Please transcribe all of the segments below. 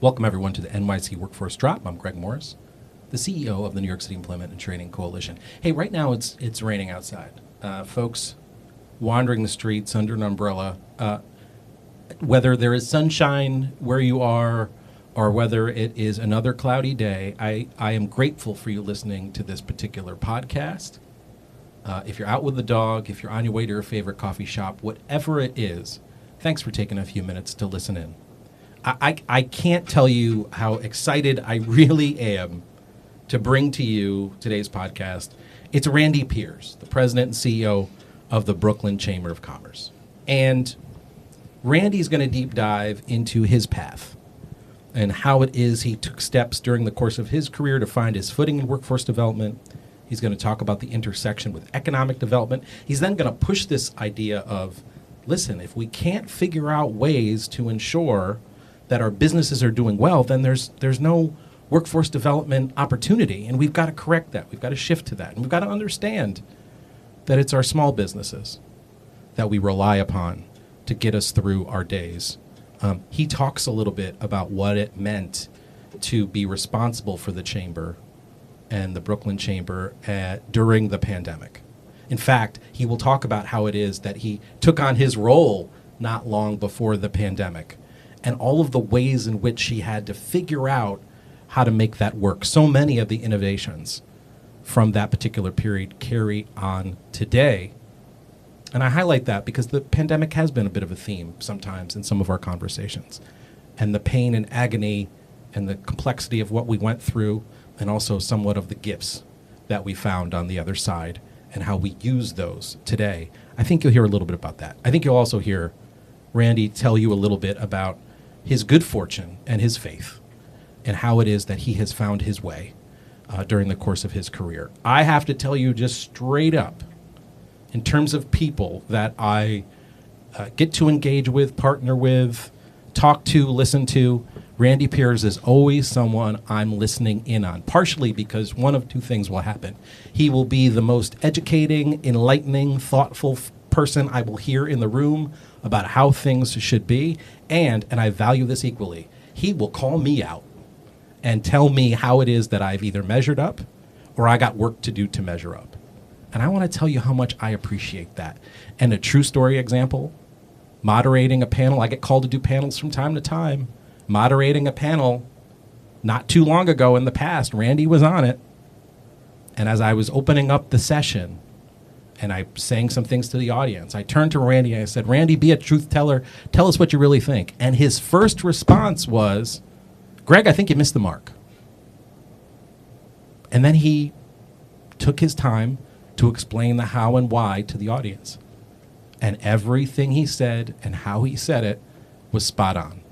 Welcome, everyone, to the NYC Workforce Drop. I'm Greg Morris, the CEO of the New York City Employment and Training Coalition. Hey, right now it's raining outside. Folks wandering the streets under an umbrella. Whether there is sunshine where you are or whether it is another cloudy day, I am grateful for you listening to this particular podcast. If you're out with the dog, if you're on your way to your favorite coffee shop, whatever it is, thanks for taking a few minutes to listen in. I can't tell you how excited I really am to bring to you today's podcast. It's Randy Peers, the president and CEO of the Brooklyn Chamber of Commerce. And Randy's going to deep dive into his path and how it is he took steps during the course of his career to find his footing in workforce development. He's going to talk about the intersection with economic development. He's then going to push this idea of, listen, if we can't figure out ways to ensure that our businesses are doing well, then there's no workforce development opportunity. And we've got to correct that. We've got to shift to that. And we've got to understand that it's our small businesses that we rely upon to get us through our days. He talks a little bit about what it meant to be responsible for the chamber and the Brooklyn Chamber during the pandemic. In fact, he will talk about how it is that he took on his role not long before the pandemic and all of the ways in which he had to figure out how to make that work. So many of the innovations from that particular period carry on today. And I highlight that because the pandemic has been a bit of a theme sometimes in some of our conversations. And the pain and agony and the complexity of what we went through, and also somewhat of the gifts that we found on the other side and how we use those today. I think you'll hear a little bit about that. I think you'll also hear Randy tell you a little bit about his good fortune and his faith and how it is that he has found his way during the course of his career. I have to tell you just straight up, in terms of people that I get to engage with, partner with, talk to, listen to, Randy Peers is always someone I'm listening in on, partially because one of two things will happen. He will be the most educating, enlightening, thoughtful person I will hear in the room about how things should be, and I value this equally, he will call me out and tell me how it is that I've either measured up or I got work to do to measure up. And I want to tell you how much I appreciate that. And a true story example, moderating a panel. I get called to do panels from time to time. Moderating a panel not too long ago in the past, Randy was on it. And as I was opening up the session and I sang some things to the audience, I turned to Randy and I said, Randy, be a truth teller. Tell us what you really think. And his first response was, Greg, I think you missed the mark. And then he took his time to explain the how and why to the audience. And everything he said and how he said it was spot on.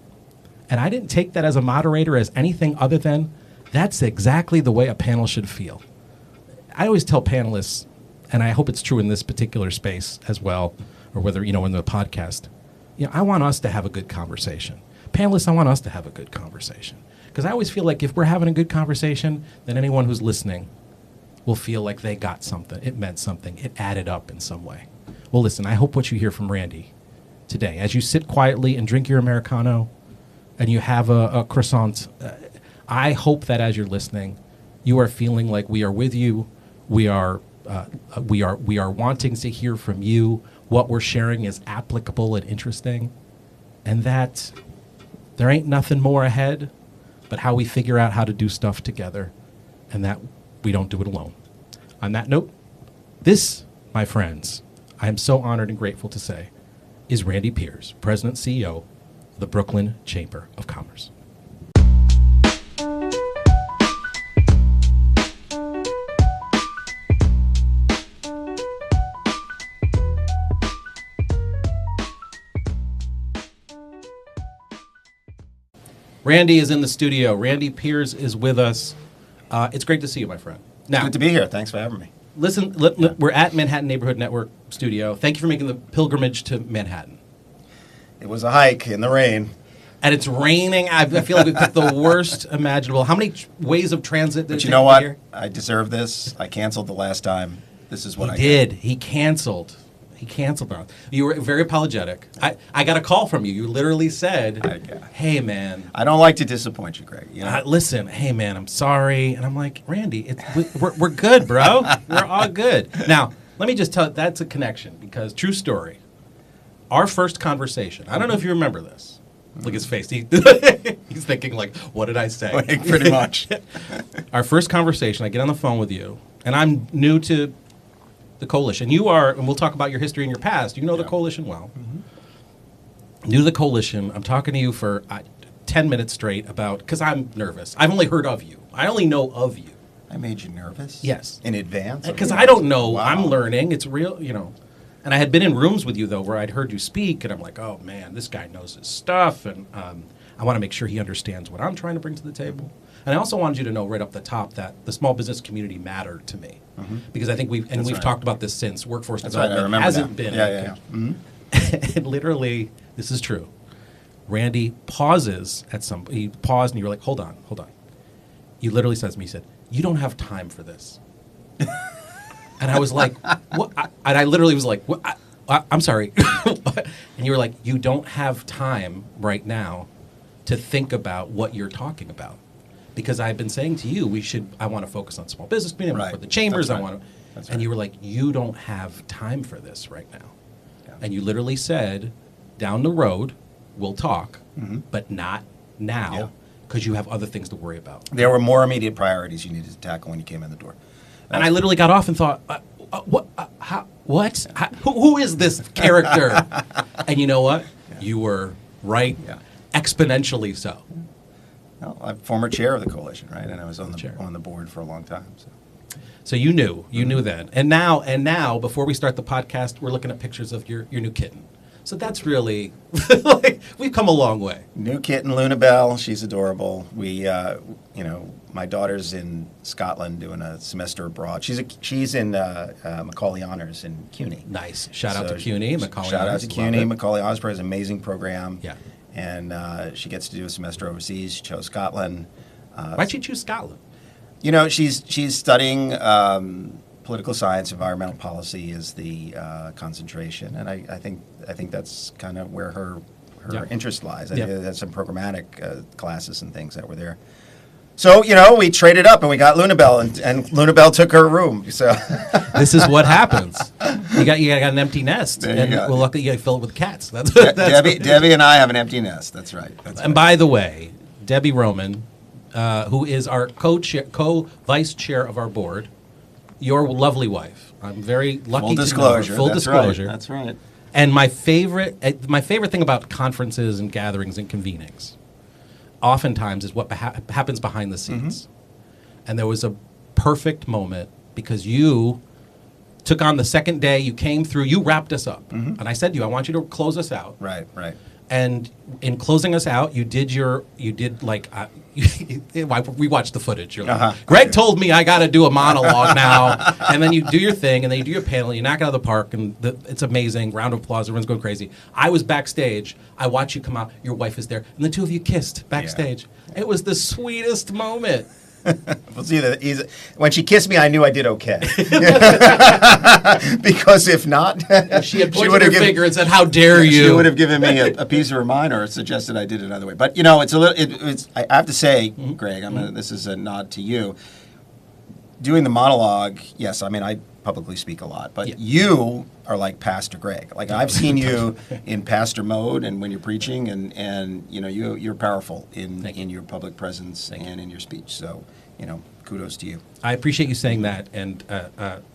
And I didn't take that as a moderator as anything other than that's exactly the way a panel should feel. I always tell panelists, and I hope it's true in this particular space as well, or whether, in the podcast, I want us to have a good conversation. Panelists, I want us to have a good conversation. Because I always feel like if we're having a good conversation, then anyone who's listening will feel like they got something. It meant something. It added up in some way. Well, listen, I hope what you hear from Randy today, as you sit quietly and drink your Americano and you have a croissant, I hope that as you're listening, you are feeling like we are with you. We are wanting to hear from you. What we're sharing is applicable and interesting, and that there ain't nothing more ahead but how we figure out how to do stuff together, and that we don't do it alone. On that note, this, my friends, I am so honored and grateful to say, is Randy Peers, President and CEO of the Brooklyn Chamber of Commerce. Randy is in the studio. Randy Peers is with us. It's great to see you, my friend. Now, good to be here. Thanks for having me. Listen, we're at Manhattan Neighborhood Network Studio. Thank you for making the pilgrimage to Manhattan. It was a hike in the rain. And it's raining. I feel like we picked the worst imaginable. How many ways of transit did it take But you know what? Here? I deserve this. I canceled the last time. This is what I did. He canceled. He canceled on us. You were very apologetic. I got a call from you. You literally said, hey, man. I don't like to disappoint you, Greg. You know? Listen, hey, man, I'm sorry. And I'm like, Randy, we're good, bro. We're all good. Now, let me just tell you, that's a connection because true story. Our first conversation, I don't know if you remember this. Look at his face. He's thinking like, what did I say? Like, pretty much. Our first conversation, I get on the phone with you, and I'm new to the coalition. You are, and we'll talk about your history and your past. You know the coalition well. Mm-hmm. New to the coalition. I'm talking to you for 10 minutes straight about, because I'm nervous. I've only heard of you. I only know of you. I made you nervous? Yes. In advance? Because I don't know. Wow. I'm learning. It's real, you know. And I had been in rooms with you, though, where I'd heard you speak, and I'm like, oh, man, this guy knows his stuff, and I want to make sure he understands what I'm trying to bring to the table. And I also wanted you to know right up the top that the small business community mattered to me. Mm-hmm. Because I think we've talked about this since. Workforce development hasn't been. Yeah. Mm-hmm. And literally, this is true. Randy pauses he paused, and you were like, hold on. You literally says to me, he said, you don't have time for this. And I was like, what? And I literally was like, what? I'm sorry. And you were like, you don't have time right now to think about what you're talking about. Because I've been saying to you, I want to focus on small business community, I want to put the chambers, That's I right. want to. That's And right. you were like, you don't have time for this right now. Yeah. And you literally said, down the road, we'll talk, Mm-hmm. but not now, because you have other things to worry about. There were more immediate priorities you needed to tackle when you came in the door. And I literally got off and thought, what? What? Who is this character? And you know what? Yeah. You were right, exponentially so. Well, I'm former chair of the coalition, right? And I was on the board for a long time. So you knew then. And now, before we start the podcast, we're looking at pictures of your new kitten. So that's really, like, we've come a long way. New kitten, Luna Bell. She's adorable. We, my daughter's in Scotland doing a semester abroad. She's in Macaulay Honors in CUNY. Nice. Shout out to CUNY, Macaulay Shout Honors. out to CUNY. Macaulay Honors program is an amazing program. Yeah. And she gets to do a semester overseas. She chose Scotland. Why'd she choose Scotland? You know, she's studying political science, environmental policy is the concentration, and I think that's kind of where her interest lies. I think that's some programmatic classes and things that were there. So, we traded up and we got Luna Bell, and Luna Bell took her room. So this is what happens. You got an empty nest, and well, luckily you fill it with cats. That's Debbie and I have an empty nest. That's right. By the way, Debbie Roman, who is our co-vice chair of our board, your lovely wife. I'm very lucky. Full disclosure. Full disclosure. That's right. And my favorite thing about conferences and gatherings and convenings, oftentimes, is what happens behind the scenes. Mm-hmm. And there was a perfect moment because you took on the second day. You came through. You wrapped us up, and I said to you, I want you to close us out. Right. And in closing us out, we watched the footage. You're like, Greg told me I got to do a monologue now, and then you do your thing, and then you do your panel, you knock it out of the park, and it's amazing. Round of applause, everyone's going crazy. I was backstage. I watched you come out. Your wife is there, and the two of you kissed backstage. Yeah. It was the sweetest moment. Well, see, when she kissed me, I knew I did okay. Because if not, she had pointed her finger and said, "How dare you?" She would have given me a piece of her mind or suggested I did it another way. But it's a little. I have to say, Greg, this is a nod to you. Doing the monologue, yes, I publicly speak a lot, but you are like Pastor Greg. Like I've seen you in pastor mode, and when you're preaching, and you're powerful in your public presence and in your speech. So, kudos to you. I appreciate you saying that, and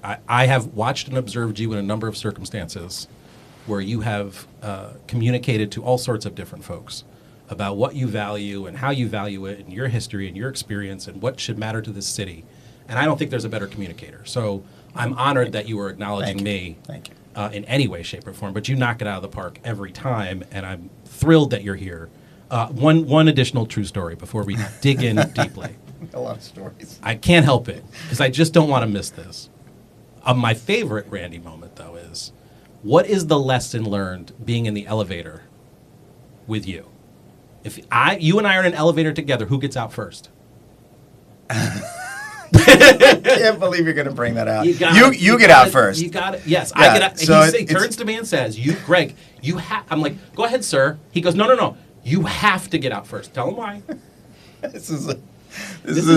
I have watched and observed you in a number of circumstances where you have communicated to all sorts of different folks about what you value and how you value it, and your history and your experience, and what should matter to this city. And I don't think there's a better communicator. So I'm honored that you were acknowledging me. Thank you. In any way, shape, or form. But you knock it out of the park every time, and I'm thrilled that you're here. One additional true story before we dig in deeply. A lot of stories. I can't help it, because I just don't want to miss this. My favorite Randy moment, though, is what is the lesson learned being in the elevator with you? If you and I are in an elevator together, who gets out first? can't believe you're going to bring that out. You get out first. You got it. Yes, Yeah, I get out. so He turns to me and says, Greg, you have. I'm like, go ahead, sir. He goes, no. You have to get out first. Tell him why. This is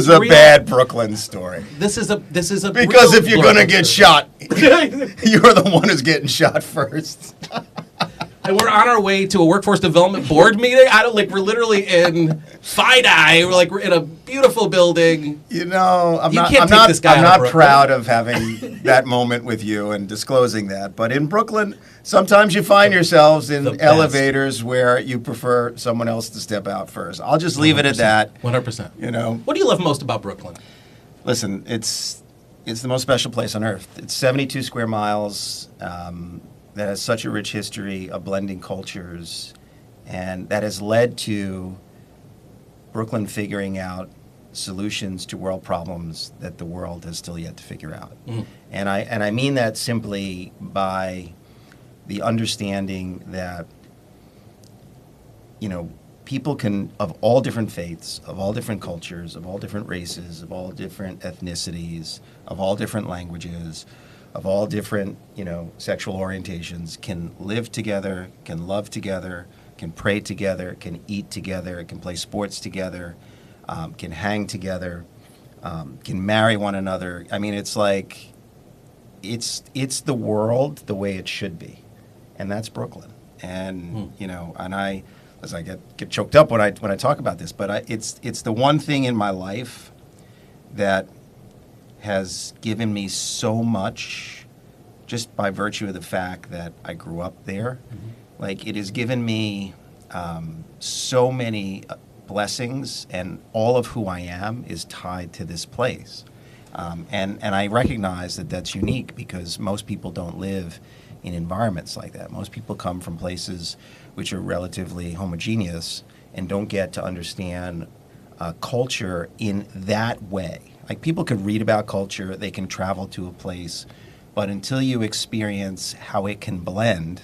a bad Brooklyn story. This is a because if you're going to get shot, you're the one who's getting shot first. And we're on our way to a workforce development board meeting. We're literally in FIDI. We're in a beautiful building. You know, I'm not proud of having that moment with you and disclosing that. But in Brooklyn, sometimes you find yourselves in elevators where you prefer someone else to step out first. I'll just leave it at that. 100%. You know, what do you love most about Brooklyn? Listen, it's the most special place on earth. It's 72 square miles. That has such a rich history of blending cultures, and that has led to Brooklyn figuring out solutions to world problems that the world has still yet to figure out. And I mean that simply by the understanding that, you know, people can, of all different faiths, of all different cultures, of all different races, of all different ethnicities, of all different languages, of all different, you know, sexual orientations, can live together, can love together, can pray together, can eat together, can play sports together, can hang together, can marry one another. I mean, it's like, it's the world the way it should be, and that's Brooklyn. And you know, and as I get choked up when I talk about this, but it's the one thing in my life that has given me so much just by virtue of the fact that I grew up there. Like, it has given me so many blessings, and all of who I am is tied to this place. And I recognize that that's unique because most people don't live in environments like that. Most people come from places which are relatively homogeneous and don't get to understand culture in that way. Like, people can read about culture, they can travel to a place, but until you experience how it can blend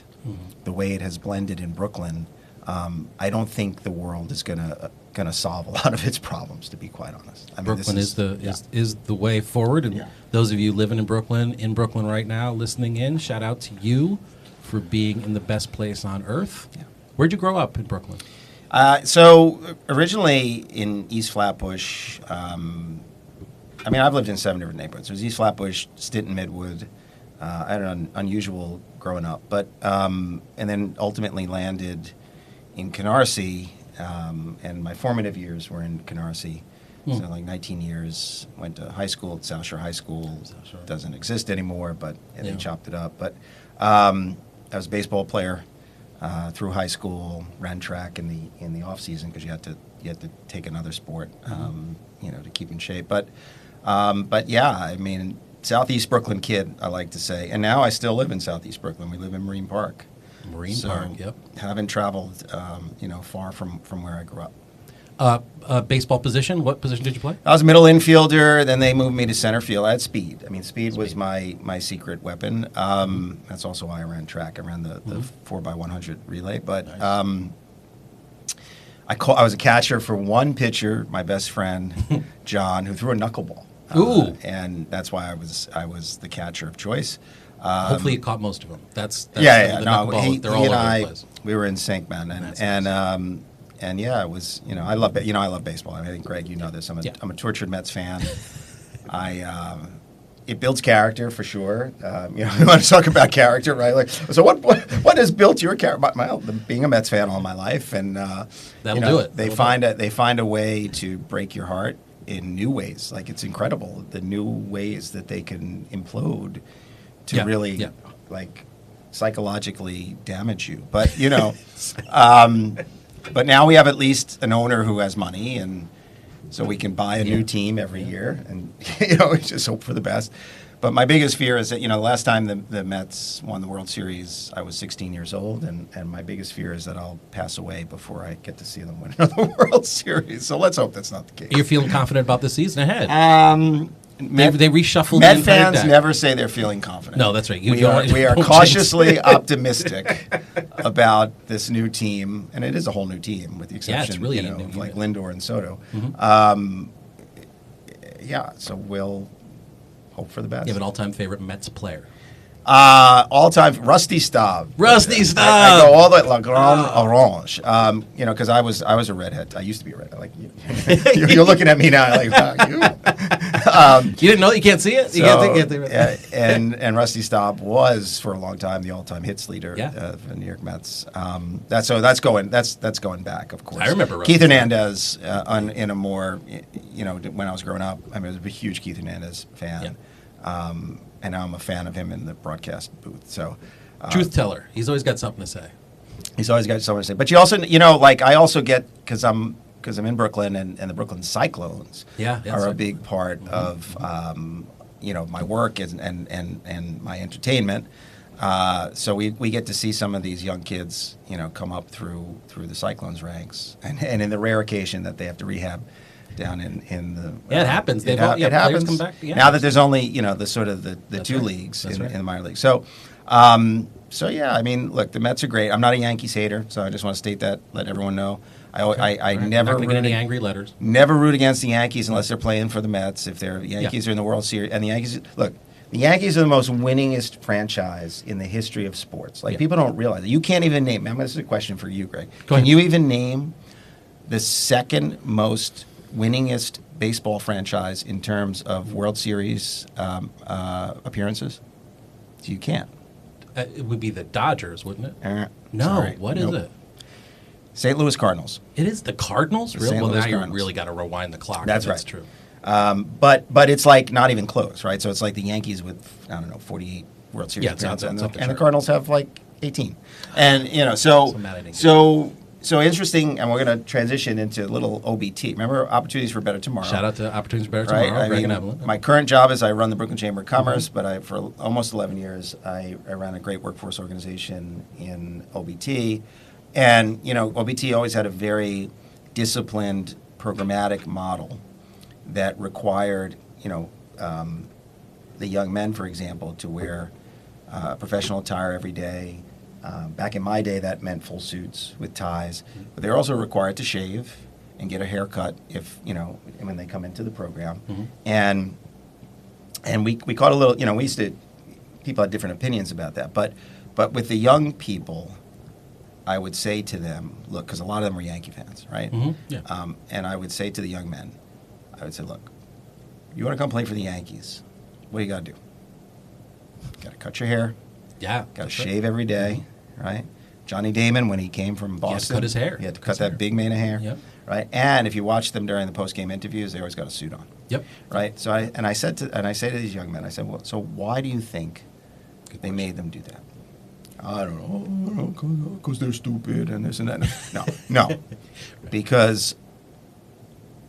the way it has blended in Brooklyn, I don't think the world is gonna solve a lot of its problems, to be quite honest. I mean, Brooklyn is the way forward, and those of you living in Brooklyn right now, listening in, shout out to you for being in the best place on earth. Yeah. Where'd you grow up in Brooklyn? So originally in East Flatbush. I mean, I've lived in 7 different neighborhoods. There was East Flatbush, Stinton, Midwood. I had an unusual growing up, but and then ultimately landed in Canarsie, and my formative years were in Canarsie. So like 19 years. Went to high school at South Shore High School. Doesn't exist anymore, but they chopped it up. But I was a baseball player through high school. Ran track in the off season because you had to take another sport, you know, to keep in shape. But yeah, I mean, Southeast Brooklyn kid, I like to say. And now I still live in Southeast Brooklyn. We live in Marine Park. Park, yep. Haven't traveled, you know, far from where I grew up. Baseball position? What position did you play? I was a middle infielder. Then they moved me to center field. I had speed. I mean, speed was my secret weapon. That's also why I ran track. I ran the 4x100 relay. But nice. I was a catcher for one pitcher, my best friend, John, who threw a knuckleball. And that's why I was the catcher of choice. Hopefully you caught most of them. That's yeah. The no, he and I, we were in sync, man. And yeah, it was, you know, I love baseball. I mean, I think, Greg, you know this. I'm a tortured Mets fan. It builds character for sure. You know, we want to talk about character, right? Like, so what has built your character? Being a Mets fan all my life, and that'll do it. They find a way to break your heart in new ways. Like, it's incredible the new ways that they can implode to really like psychologically damage you. But you know, but now we have at least an owner who has money, and so we can buy a new team every year, and you know, just hope for the best. But my biggest fear is that, you know, the last time the Mets won the World Series, I was 16 years old, and my biggest fear is that I'll pass away before I get to see them win another World Series. So let's hope that's not the case. You're feeling confident about the season ahead? They reshuffled. Met fans never say they're feeling confident. No, that's right. We are cautiously optimistic about this new team, and it is a whole new team, with the exception, it's really of like Lindor and Soto. yeah, so we'll hope for the best. You have an all-time favorite Mets player. All time, Rusty Staub. Rusty Staub. I go all the way, La Grande Orange. You know, because I was a redhead. I used to be a redhead. Like you're looking at me now, like wow, you. You didn't know? You can't see it. You can't see it. And Rusty Staub was for a long time the all-time hits leader Yeah. for the New York Mets. That's going back, of course. I remember Rusty Keith Staub. Hernandez in a more, you know, when I was growing up. I mean, I was a huge Keith Hernandez fan. Yeah. And now I'm a fan of him in the broadcast booth. So, Truth teller. He's always got something to say. he's always got something to say. But you also, you know, like I also get because I'm in Brooklyn and the Brooklyn Cyclones Yeah, are a right. big part of you know my work and my entertainment. So we get to see some of these young kids, you know, come up through the Cyclones ranks, and in the rare occasion that they have to rehab down in the Yeah, it happens. It Players happens come back. Yeah. now that there's only, you know, the sort of the That's two right. leagues That's in right. the minor league. So yeah, I mean, look, the Mets are great. I'm not a Yankees hater, so I just want to state that, let everyone know. I All right. never Not gonna get any root- angry letters. never root against the Yankees unless they're playing for the Mets. If they're Yankees are in the World Series, and the Yankees look. The Yankees are the most winningest franchise in the history of sports. Like, Yeah. people don't realize it. You can't even name. This is a question for you, Greg. Go Can ahead. you even name the second most winningest baseball franchise in terms of World Series appearances? You can't. It would be the Dodgers, wouldn't it? No. Sorry. What is Nope. it? St. Louis Cardinals. It is the Cardinals? The Really? St. Well, Louis now you Cardinals. really got to rewind the clock. That's if That's right. true. But it's like not even close, right? So it's like the Yankees with, I don't know, 48 World Series Yeah, it's appearances, and something the short. Cardinals have like 18. And you know, so So mad I didn't so interesting. And we're going to transition into a little OBT. Remember, Opportunities for Better Tomorrow. Shout out to Opportunities for Better Right? Tomorrow, I Greg mean, and Evelyn. my current job is I run the Brooklyn Chamber of Commerce, but for almost 11 years I ran a great workforce organization in OBT, and you know OBT always had a very disciplined programmatic model that required the young men, for example, to wear professional attire every day. Back in my day, that meant full suits with ties, but they're also required to shave and get a haircut if when they come into the program. And we caught a little, we used to, people had different opinions about that, but with the young people, I would say to them, look, because a lot of them were Yankee fans, right? Yeah. And I would say to the young men, I would say, look, you want to come play for the Yankees, what do you got to do? Got to cut your hair. Yeah. Got to that's right. shave every day, right? Johnny Damon, when he came from He had to Boston, cut his hair. He had to Cut cut his that hair. big mane of hair, Yep. right? And if you watch them during the post-game interviews, they always got a suit on, Yep. right? So I say to these young men, I said, well, so why do you think they made them do that? I don't know, because they're stupid and this and that. No, because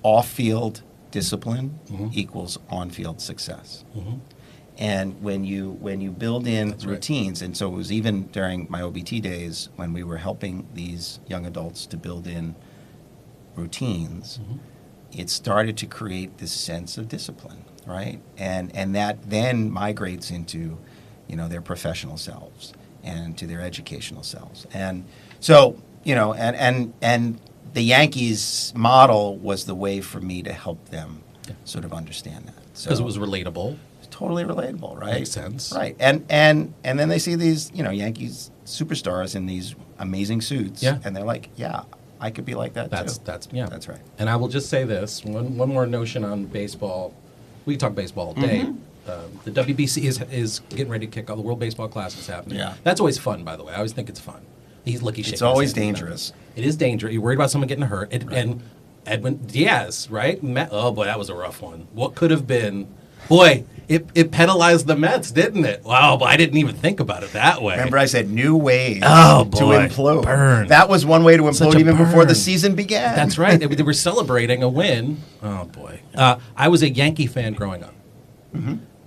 off-field discipline equals on-field success. And when you build in That's right. routines, and so it was even during my OBT days when we were helping these young adults to build in routines, it started to create this sense of discipline, right? And that then migrates into, their professional selves and to their educational selves. And so, and the Yankees model was the way for me to help them sort of understand that. Because it was relatable. Totally relatable, right? Makes sense. Right. And then they see these, Yankees superstars in these amazing suits. Yeah. And they're like, yeah, I could be like that too. That's right. And I will just say this: one more notion on baseball. We can talk baseball all day. The WBC is getting ready to kick off. The World Baseball Classic is happening. Yeah. That's always fun, by the way. I always think it's fun. He's shaking his always hand. dangerous. It is dangerous. You're worried about someone getting hurt. And Edwin Diaz, right? Oh boy, that was a rough one. What could have been? Boy, it penalized the Mets, didn't it? Wow, but I didn't even think about it that way. Remember I said new ways Oh, to boy. implode. Burn. That was one way to Such implode a even before the burn. season began. That's right. They were celebrating a win. Oh boy, I was a Yankee fan growing up.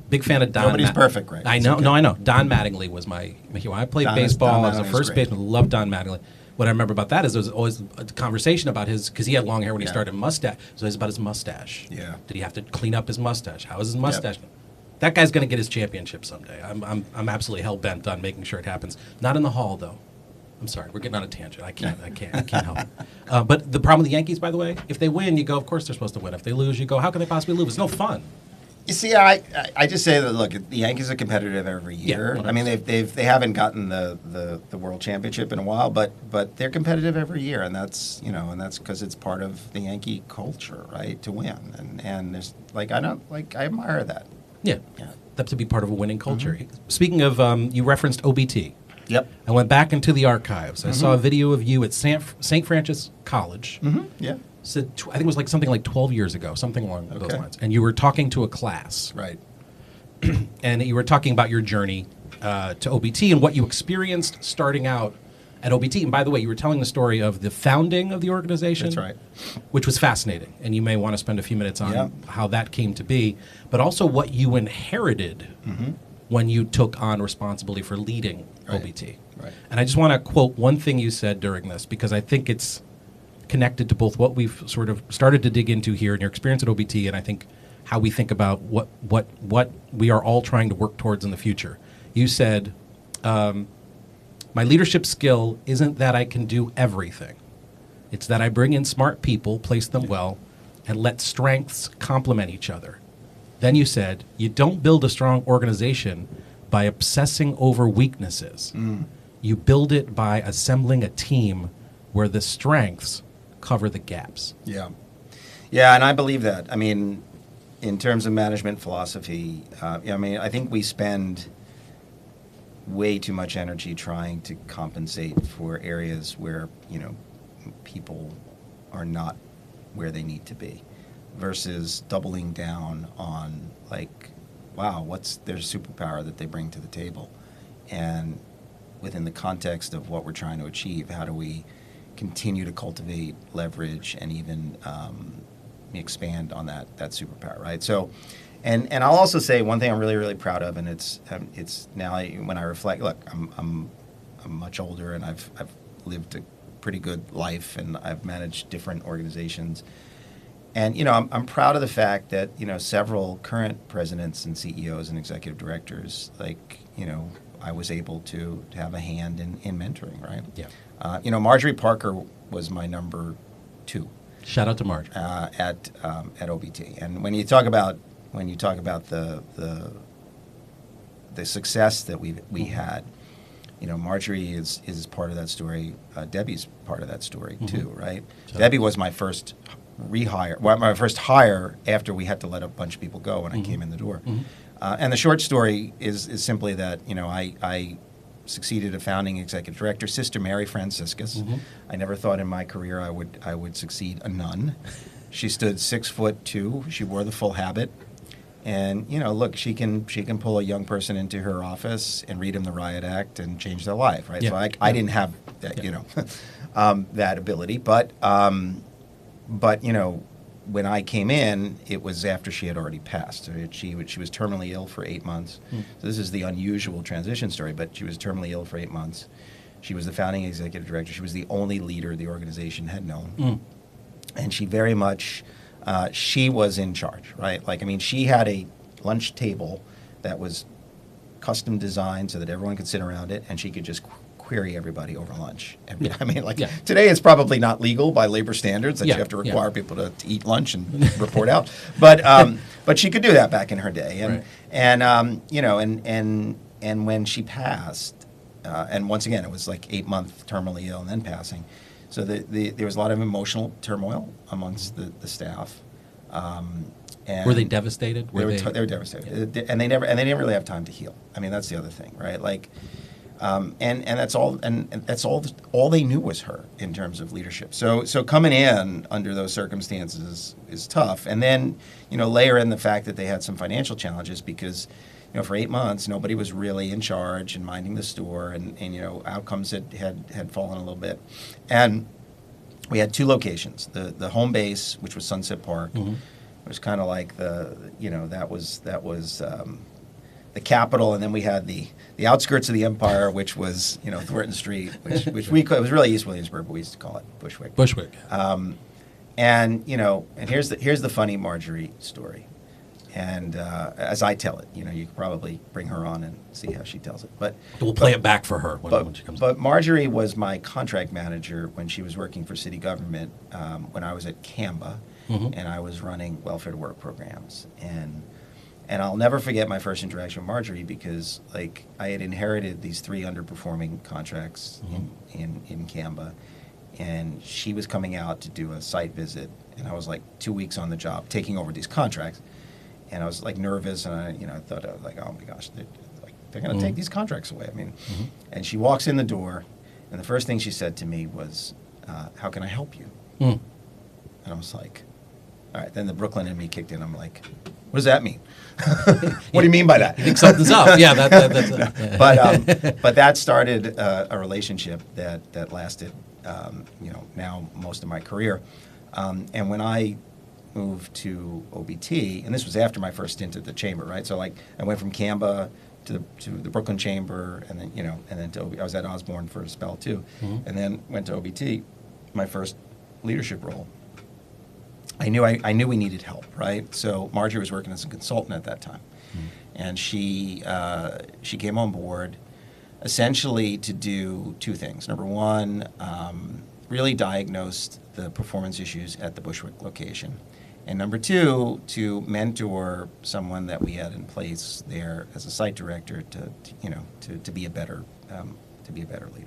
Big fan of Don. Nobody's perfect, Greg. I It's know. okay. No, I know. Don Mattingly was my hero. I played Don baseball as a Mattingly's first great. baseman. Loved Don Mattingly. What I remember about that is there was always a conversation about because he had long hair when he Yeah. started mustache. So it was about his mustache. Yeah. Did he have to clean up his mustache? How is his mustache? That guy's going to get his championship someday. I'm absolutely hell bent on making sure it happens. Not in the hall though. I'm sorry, we're getting on a tangent. I can't help it. But the problem with the Yankees, by the way, if they win, you go, of course they're supposed to win. If they lose, you go, how can they possibly lose? It's no fun. You see, I just say that, look, the Yankees are competitive every year. Yeah, I mean, they haven't gotten the World Championship in a while, but they're competitive every year, and that's because it's part of the Yankee culture, right, to win. And there's I admire that. Yeah. That to be part of a winning culture. Speaking of, you referenced OBT. Yep. I went back into the archives. I saw a video of you at St. Francis College. Yeah. I think it was something like 12 years ago, something along those Okay. lines. And you were talking to a class. Right. And you were talking about your journey to OBT and what you experienced starting out at OBT. And by the way, you were telling the story of the founding of the organization. That's right. Which was fascinating. And you may want to spend a few minutes on Yeah. how that came to be, but also what you inherited when you took on responsibility for leading Right. OBT. Right. And I just want to quote one thing you said during this, because I think it's connected to both what we've sort of started to dig into here in your experience at OBT, and I think how we think about what we are all trying to work towards in the future. You said, my leadership skill isn't that I can do everything. It's that I bring in smart people, place them well, and let strengths complement each other. Then you said, you don't build a strong organization by obsessing over weaknesses. You build it by assembling a team where the strengths cover the gaps. Yeah. Yeah, and I believe that. I mean, in terms of management philosophy, I think we spend way too much energy trying to compensate for areas where, people are not where they need to be, versus doubling down on, wow, what's their superpower that they bring to the table? And within the context of what we're trying to achieve, how do we continue to cultivate, leverage, and even expand on that superpower, right? So, and I'll also say one thing I'm really, really proud of, and it's now when I reflect, look, I'm much older, and I've lived a pretty good life, and I've managed different organizations, and I'm proud of the fact that several current presidents and CEOs and executive directors, I was able to have a hand in mentoring, right? Yeah. Marjorie Parker was my number 2. Shout out to Marge. At OBT. And when you talk about the success that we had, Marjorie is part of that story. Debbie's part of that story too, right? So Debbie was my first my first hire after we had to let a bunch of people go when I came in the door. And the short story is simply that I succeeded a founding executive director, Sister Mary Franciscus. I never thought in my career I would succeed a nun. She stood 6'2". She wore the full habit, and look, she can pull a young person into her office and read them the riot act and change their life, right? Yeah. So I didn't have that, that ability, but when I came in, it was after she had already passed. So she was terminally ill for 8 months. So this is the unusual transition story, but she was terminally ill for 8 months. She was the founding executive director. She was the only leader the organization had known. And she very much, she was in charge, right? She had a lunch table that was custom designed so that everyone could sit around it, and she could just query everybody over lunch. Today it's probably not legal by labor standards that you have to require people to eat lunch and report out. But she could do that back in her day. And right. And when she passed, and once again, it was 8 months terminally ill and then passing. So there was a lot of emotional turmoil amongst the staff. And were they devastated? They were devastated, and they didn't really have time to heal. That's the other thing, right? And that's all, and that's all they knew was her in terms of leadership. So coming in under those circumstances is tough. And then layer in the fact that they had some financial challenges because for 8 months nobody was really in charge and minding the store, and outcomes had fallen a little bit. And we had 2 locations. The home base, which was Sunset Park, was kind of like that was the capital, and then we had the outskirts of the empire, which was Thornton Street, which we call, it was really East Williamsburg, but we used to call it Bushwick. Bushwick. And here's the funny Marjorie story And as I tell it, you could probably bring her on and see how she tells it. But We'll play it back for her when she comes. But Marjorie was my contract manager when she was working for city government when I was at CAMBA, and I was running welfare to work programs. And I'll never forget my first interaction with Marjorie because, like, I had inherited these 3 underperforming contracts in CAMBA, and she was coming out to do a site visit, and I was like 2 weeks on the job taking over these contracts, and I was like nervous, and I thought, I was like, oh my gosh, they're going to take these contracts away. I mean, and she walks in the door, and the first thing she said to me was, "How can I help you?" And I was like, all right. Then the Brooklyn in me kicked in. I'm like, what does that mean? What do you mean by that? You think something's up? Yeah, that's. But that started a relationship that lasted, now most of my career. And when I moved to OBT, and this was after my first stint at the chamber, right? So like I went from CAMBA to the Brooklyn Chamber, and then to I was at Osborne for a spell too, and then went to OBT, my first leadership role. I knew we needed help, right? So Marjorie was working as a consultant at that time, and she came on board essentially to do 2 things. Number one, really diagnosed the performance issues at the Bushwick location, and number 2, to mentor someone that we had in place there as a site director to be a better leader.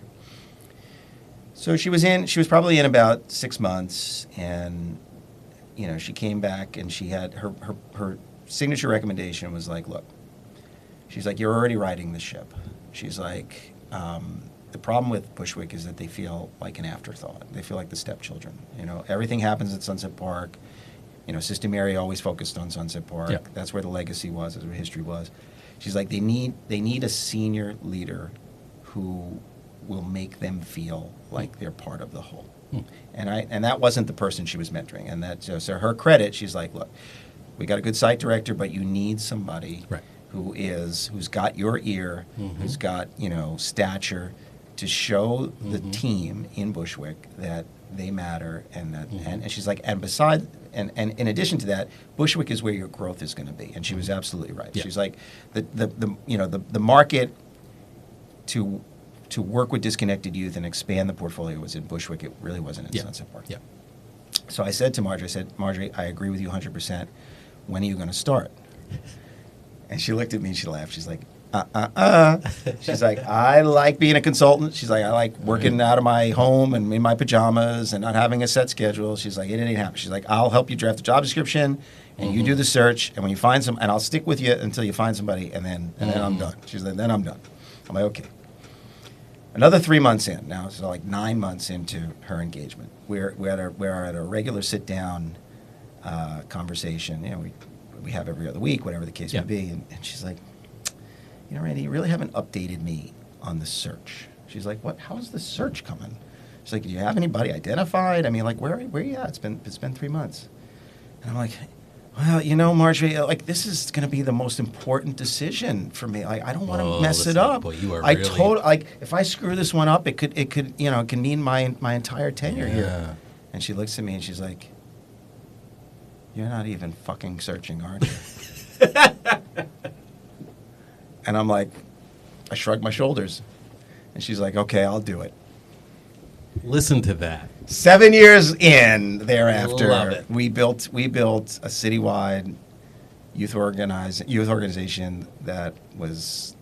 So she was probably in about 6 months, and she came back and she had her signature recommendation was like, look, she's like, you're already riding the ship. She's like, the problem with Bushwick is that they feel like an afterthought. They feel like the stepchildren. Everything happens at Sunset Park. Sister Mary always focused on Sunset Park. Yeah. That's where the legacy was, that's where history was. She's like, they need a senior leader who will make them feel like they're part of the whole. And that wasn't the person she was mentoring. And that so her credit, she's like, look, we got a good site director, but you need somebody who's got your ear, who's got stature to show the team in Bushwick that they matter, and that and she's like, and beside and in addition to that, Bushwick is where your growth is going to be. And she was absolutely right. Yeah. She's like, the market to work with disconnected youth and expand the portfolio was in Bushwick. It really wasn't in Sunset Park. Yeah. So I said to Marjorie, I agree with you 100%. When are you going to start? And she looked at me and she laughed. She's like, She's like, I like being a consultant. She's like, I like working out of my home and in my pajamas and not having a set schedule. She's like, it ain't happening. She's like, I'll help you draft the job description, and you do the search, and when you find and I'll stick with you until you find somebody, and then I'm done. She's like, then I'm done. I'm like, okay. Another 3 months in now, so like 9 months into her engagement, we're at a regular sit down conversation. We have every other week, whatever the case may be, and she's like, Randy, you really haven't updated me on the search. She's like, what? How's the search coming? She's like, do you have anybody identified? I mean, like, where are you at? It's been 3 months. And I'm like, well, Marjorie, like, this is going to be the most important decision for me. Like, I don't want to mess it up. Boy, you are really... like, if I screw this one up, it can mean my entire tenure here. And she looks at me and she's like, you're not even fucking searching, aren't you? And I'm like, I shrugged my shoulders. And she's like, okay, I'll do it. Listen to that. 7 years in thereafter, Love it. we built a citywide youth organization that was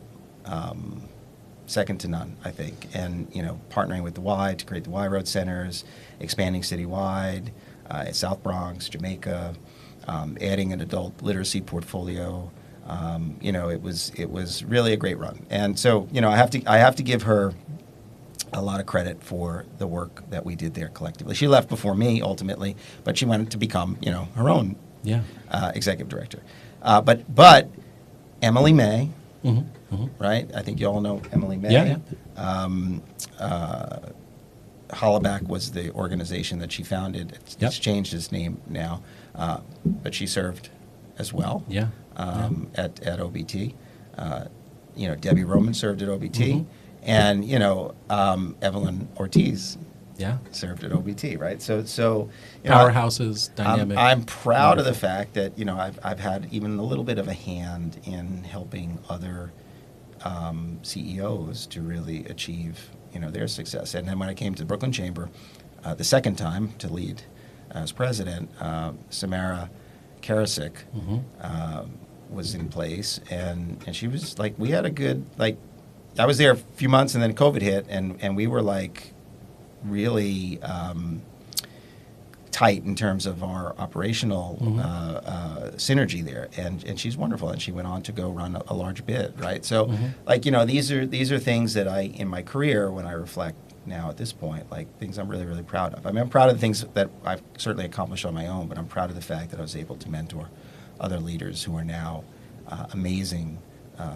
second to none, I think. And partnering with the Y to create the Y Road Centers, expanding citywide, South Bronx, Jamaica, adding an adult literacy portfolio. It was really a great run. And so I have to give her a lot of credit for the work that we did there collectively. She left before me ultimately, but she went to become her own executive director. But Emily May, right? I think you all know Emily May. Hollaback was the organization that she founded. It's changed its name now, but she served as well at OBT. Debbie Roman served at OBT. And, Evelyn Ortiz Yeah. served at OBT, right? So you know, Powerhouses, dynamic. I'm proud of the wonderful. fact that I've had even a little bit of a hand in helping other CEOs to really achieve their success. And then when I came to the Brooklyn Chamber the second time to lead as president, Samara Karasik was in place, and she was like, we had a good, like, I was there a few months and then COVID hit, and we were like really tight in terms of our operational synergy there, and she's wonderful, and she went on to go run a large bid, right? So like these are things that I, in my career, when I reflect now at this point, like things I'm really, really proud of. I mean, I'm proud of the things that I've certainly accomplished on my own, but I'm proud of the fact that I was able to mentor other leaders who are now amazing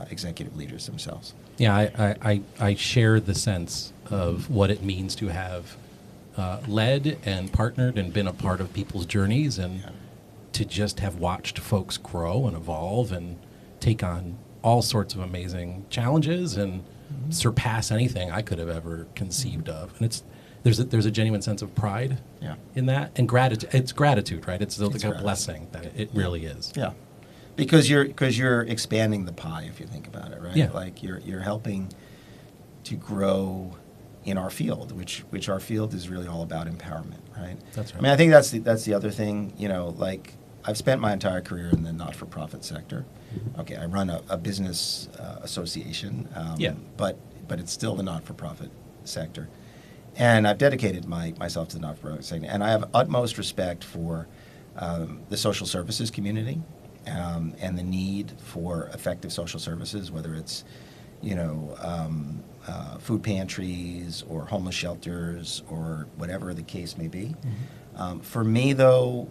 executive leaders themselves. Yeah, I share the sense of what it means to have led and partnered and been a part of people's journeys, and to just have watched folks grow and evolve and take on all sorts of amazing challenges and surpass anything I could have ever conceived of. And there's a genuine sense of pride in that, and gratitude. It's gratitude, right? It's like a blessing that it really is. Yeah. Because you're expanding the pie, if you think about it, right? Yeah. Like you're helping to grow in our field, which our field is really all about empowerment, right? That's right. I mean, I think that's the other thing. Like I've spent my entire career in the not-for-profit sector. Okay, I run a business association, but it's still the not-for-profit sector, and I've dedicated myself to the not-for-profit sector, and I have utmost respect for the social services community. And the need for effective social services, whether it's, food pantries or homeless shelters or whatever the case may be. For me, though,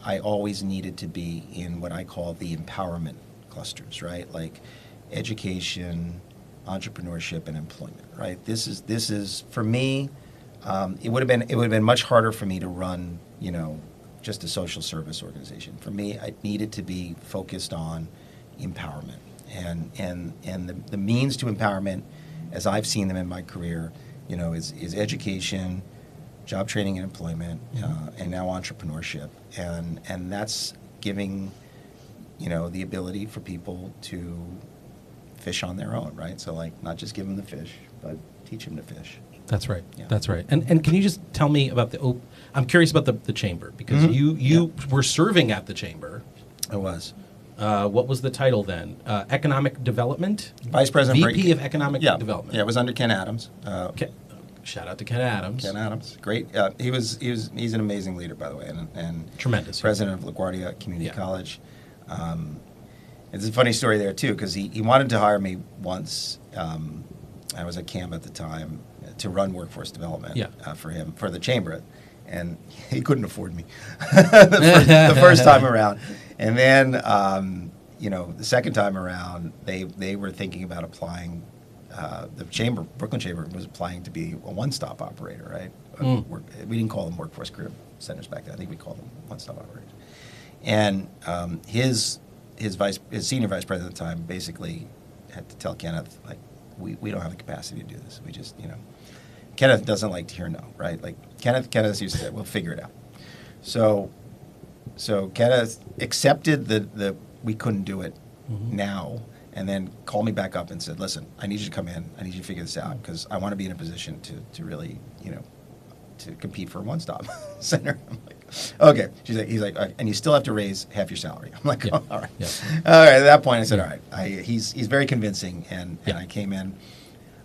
I always needed to be in what I call the empowerment clusters, right? Like education, entrepreneurship, and employment, right? This is for me. It would have been much harder for me to run, just a social service organization. For me, I needed to be focused on empowerment, and the means to empowerment, as I've seen them in my career, is education, job training and employment, and now entrepreneurship, and that's giving, the ability for people to fish on their own, right? So like not just give them the fish, but teach them to fish. That's right. Yeah. That's right. And can you just tell me about I'm curious about the chamber, because you were serving at the chamber. I was. What was the title then? Economic Development? Vice President. VP of Economic Development. Yeah, it was under Ken Adams. Shout out to Ken Adams. Ken Adams, great. He's an amazing leader, by the way, and tremendous. President of LaGuardia Community College. It's a funny story there too, because he wanted to hire me once. I was at CAM at the time to run workforce development for him, for the chamber, and he couldn't afford me the first time around. And then, the second time around, they were thinking about applying. The chamber, Brooklyn Chamber, was applying to be a one-stop operator, right? We didn't call them workforce career centers back then. I think we called them one-stop operators. And his senior vice president at the time basically had to tell Kenneth, like, we don't have the capacity to do this. We just, Kenneth doesn't like to hear no, right? Like Kenneth used to say, we'll figure it out. So Kenneth accepted the we couldn't do it now, and then called me back up and said, listen, I need you to come in. I need you to figure this out, because I want to be in a position to really, to compete for a one-stop center. I'm like, okay. He's like, and you still have to raise half your salary. I'm like, oh, all right. Yeah. All right. At that point, I said, all right. He's very convincing, and I came in,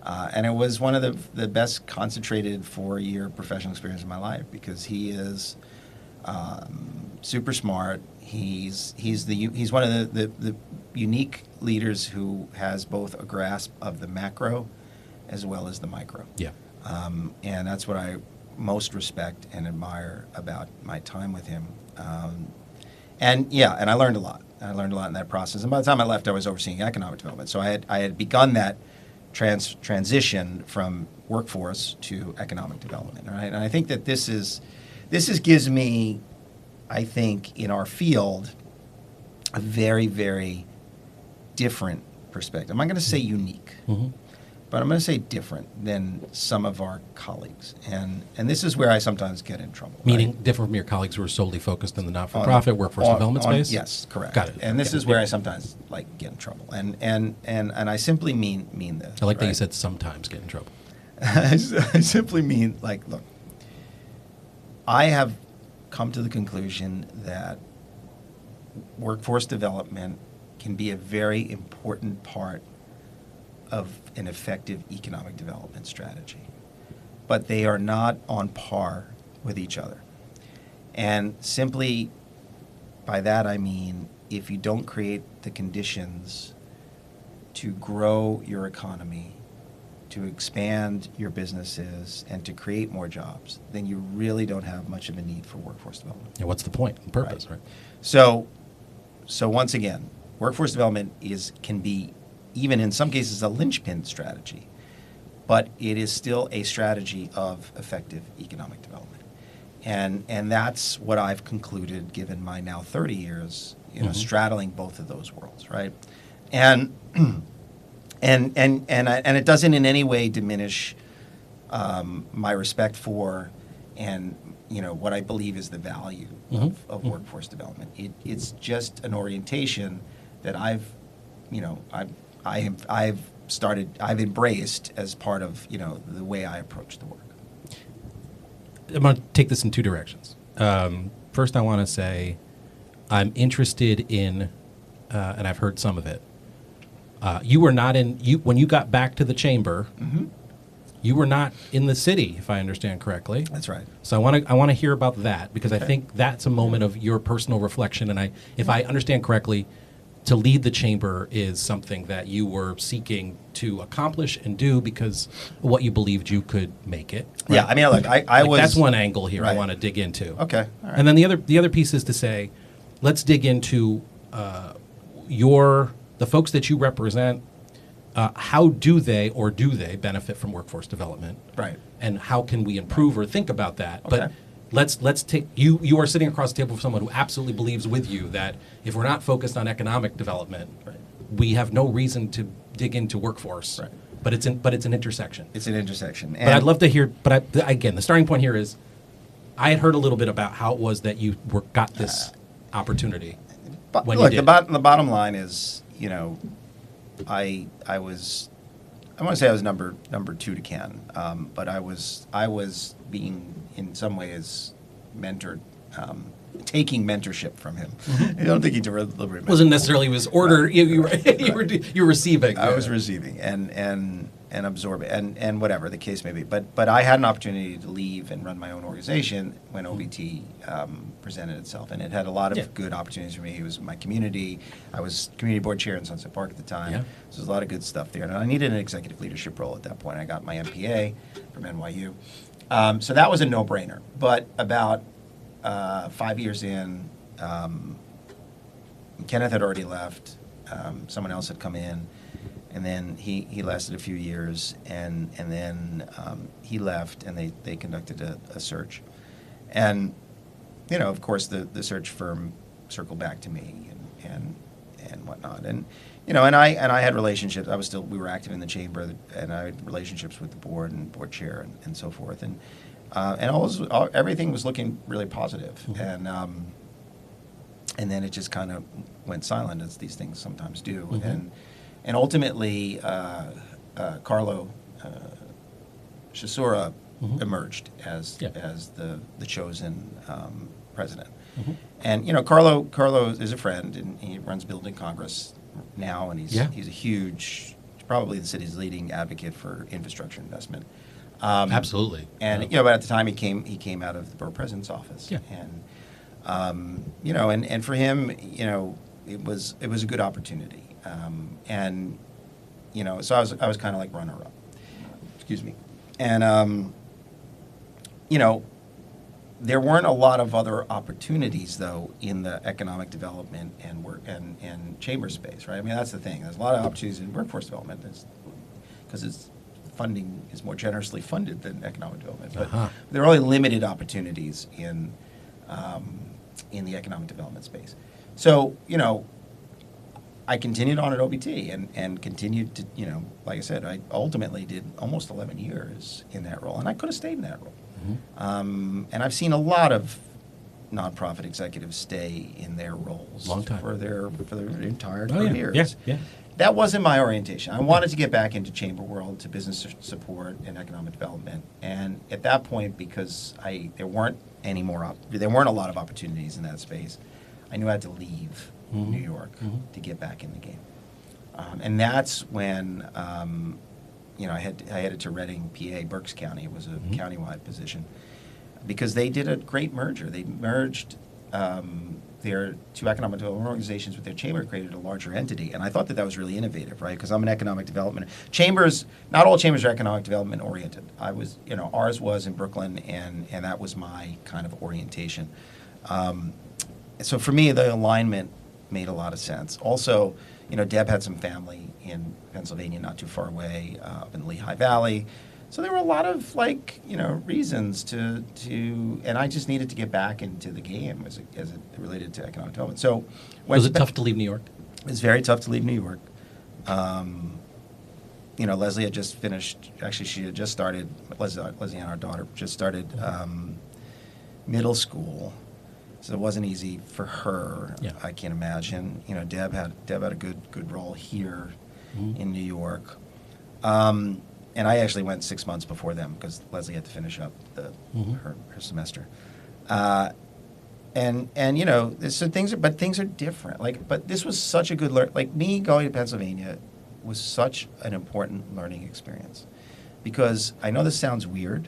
and it was one of the best concentrated 4-year professional experience of my life, because he is super smart. He's one of the unique leaders who has both a grasp of the macro as well as the micro. Yeah. And that's what I most respect and admire about my time with him. And I learned a lot. I learned a lot in that process. And by the time I left, I was overseeing economic development. So I had begun that transition from workforce to economic development. Right? And I think that this gives me, I think, in our field, a very, very different perspective. I'm not going to say unique, but but I'm going to say different than some of our colleagues. And this is where I sometimes get in trouble. Meaning right? different from your colleagues who are solely focused in the not-for-profit workforce development space? Yes, correct. Got it. And this Okay. is where I sometimes get in trouble. And I simply mean this. I like that you right? said sometimes get in trouble. I simply mean, look, I have come to the conclusion that workforce development can be a very important part of an effective economic development strategy. But they are not on par with each other. And simply by that I mean, if you don't create the conditions to grow your economy, to expand your businesses, and to create more jobs, then you really don't have much of a need for workforce development. Yeah, what's the point and purpose, right? So once again, workforce development can be, even in some cases, a linchpin strategy, but it is still a strategy of effective economic development. And that's what I've concluded, given my now 30 years, straddling both of those worlds, right? And it doesn't in any way diminish my respect for and what I believe is the value of workforce development. It's just an orientation that I've embraced as part of the way I approach the work. I'm going to take this in two directions. First, I want to say I'm interested in, and I've heard some of it. You were not when you got back to the chamber. Mm-hmm. You were not in the city, if I understand correctly. That's right. So I want to hear about that, because I think that's a moment of your personal reflection. And if I understand correctly, to lead the chamber is something that you were seeking to accomplish and do because what you believed you could make it. Right? Yeah, I mean, look, I was. That's one angle here I Right. want to dig into. Okay. All right. And then the other piece is to say, let's dig into the folks that you represent. How do they benefit from workforce development? Right. And how can we improve or think about that? Okay. But let's take you are sitting across the table with someone who absolutely believes with you that if we're not focused on economic development, Right. we have no reason to dig into workforce. Right. But it's an intersection. It's an intersection. But I'd love to hear. Again, the starting point here is, I had heard a little bit about how it was that you got this opportunity. When look, you did. the bottom line is, I want to say I was number two to Ken, but I was being in some ways mentored, taking mentorship from him. I don't think he deliberately Wasn't necessarily his order. Right. You were receiving. I was receiving and absorbing and whatever the case may be. But I had an opportunity to leave and run my own organization when OBT presented itself, and it had a lot of good opportunities for me. It was my community. I was community board chair in Sunset Park at the time. Yeah. So there's a lot of good stuff there, and I needed an executive leadership role at that point. I got my MPA from NYU, so that was a no-brainer. But about 5 years in, Kenneth had already left. Someone else had come in. And then he lasted a few years, and then he left, and they conducted a search. And, of course, the search firm circled back to me and whatnot. And, and I had relationships. We were active in the chamber, and I had relationships with the board and board chair and so forth. And everything was looking really positive. Mm-hmm. And then it just kind of went silent, as these things sometimes do. Mm-hmm. And ultimately, Carlo Chisura emerged as the chosen president. Mm-hmm. And Carlo is a friend, and he runs Building Congress now, and he's a huge, probably the city's leading advocate for infrastructure investment. Absolutely. And but at the time he came out of the borough president's office, and and for him, it was a good opportunity. So I was kind of like runner-up. Excuse me. And, there weren't a lot of other opportunities, though, in the economic development and work and chamber space, right? I mean, that's the thing. There's a lot of opportunities in workforce development because funding is more generously funded than economic development. But there are only limited opportunities in the economic development space. So, I continued on at OBT and continued to, like I said, I ultimately did almost 11 years in that role, and I could have stayed in that role. And I've seen a lot of nonprofit executives stay in their roles Long time. for their entire Oh, yeah. careers. Yeah. That wasn't my orientation. I wanted to get back into chamber world, to business support and economic development. And at that point, because there weren't a lot of opportunities in that space, I knew I had to leave New York to get back in the game. And that's when I headed to Reading, PA, Berks County. It was a countywide position because they did a great merger. They merged their two economic development organizations with their chamber, created a larger entity. And I thought that was really innovative, right? Because I'm an economic development. Chambers, not all chambers are economic development oriented. Ours was in Brooklyn, and that was my kind of orientation. So for me, the alignment made a lot of sense. Also, Deb had some family in Pennsylvania, not too far away, up in the Lehigh Valley. So there were a lot of reasons to, and I just needed to get back into the game as it related to economic development. So was it tough to leave New York? It was very tough to leave New York. Leslie had just finished. Actually, she had just started. Leslie and our daughter just started middle school. So it wasn't easy for her. Yeah. I can't imagine. Deb had a good role here in New York, and I actually went 6 months before them because Leslie had to finish up her semester. So things are different. But this was such a good me going to Pennsylvania was such an important learning experience, because I know this sounds weird,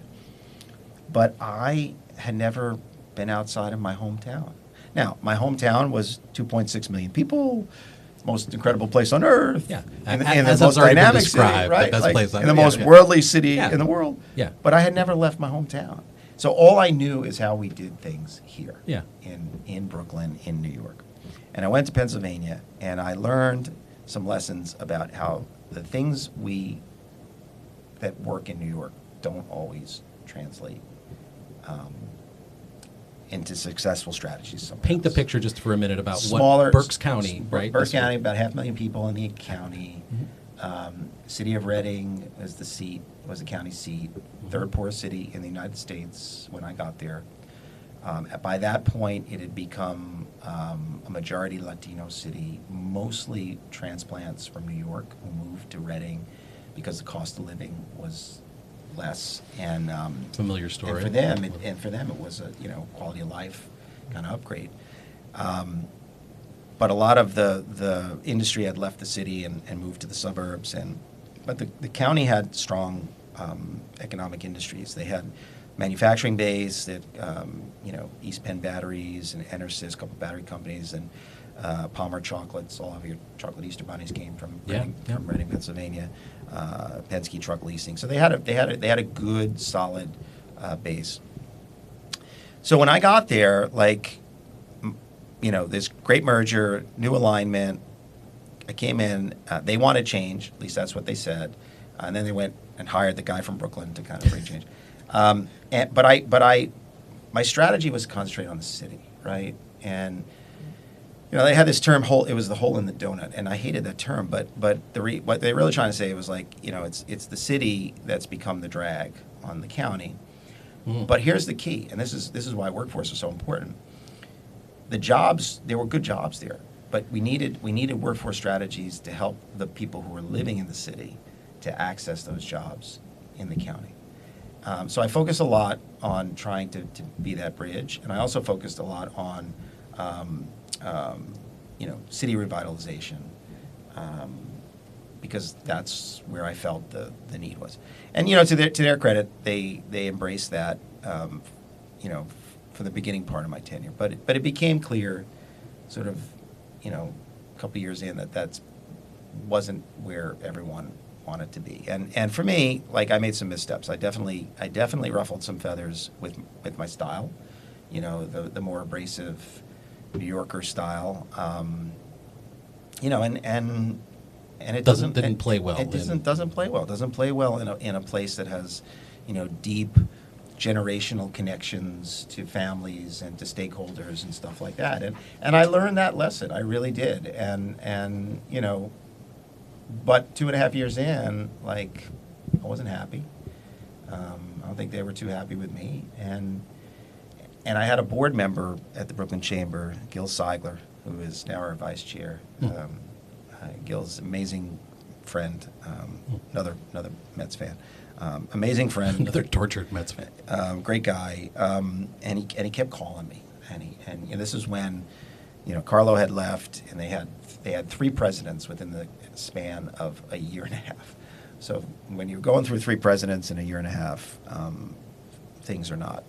but I had never been outside of my hometown. Now, my hometown was 2.6 million people, most incredible place on earth, Yeah, and as the most it's already been dynamic city, described, right? the best place on and the earth. most Yeah. worldly city Yeah. in the world. Yeah. But I had never left my hometown, so all I knew is how we did things here. Yeah. In Brooklyn, in New York, and I went to Pennsylvania, and I learned some lessons about how the things that work in New York don't always translate into successful strategies somewhere Paint the else. picture just for a minute about Smaller, what Berks County, right? Berks County, about 500,000 people in the county. City of Reading was the county seat, third poorest city in the United States when I got there. By that point, it had become a majority Latino city, mostly transplants from New York who moved to Reading because the cost of living was less, and Familiar story. And for them, it was a quality of life kind of upgrade. But a lot of the industry had left the city and moved to the suburbs, but the county had strong economic industries. They had manufacturing base, that East Penn Batteries and Enersys, a couple of battery companies, and Palmer Chocolates. All of your chocolate Easter bunnies came from Reading, Pennsylvania. Penske Truck Leasing. So they had a good, solid base. So when I got there, this great merger, new alignment. I came in. They wanted change. At least that's what they said. And then they went and hired the guy from Brooklyn to kind of bring change. My strategy was to concentrate on the city, right? And they had this term it was the hole in the donut, and I hated that term. But what they're really trying to say was it's the city that's become the drag on the county. But here's the key, and this is why workforce is so important. The jobs, there were good jobs there, but we needed workforce strategies to help the people who were living in the city to access those jobs in the county. So I focused a lot on trying to be that bridge, and I also focused a lot on city revitalization, because that's where I felt the need was. And to their credit, they embraced that, for the beginning part of my tenure. But it became clear, sort of, a couple years in, that wasn't where everyone wanted to be. And for me, I made some missteps. I definitely ruffled some feathers with my style, the more abrasive New Yorker style, and it didn't play well. It doesn't play well. It doesn't play well in a place that has, deep generational connections to families and to stakeholders and stuff like that. And I learned that lesson. I really did. And you know, but 2.5 years in, like, I wasn't happy. I don't think they were too happy with me. And I had a board member at the Brooklyn Chamber, Gil Seigler, who is now our vice chair. Gil's amazing friend, another Mets fan. Amazing friend. Another tortured Mets fan. Great guy. And he kept calling me. And you know, this is when, you know, Carlo had left, and they had 3 presidents within the span of a year and a half. So when you're going through 3 presidents in a year and a half, things are not.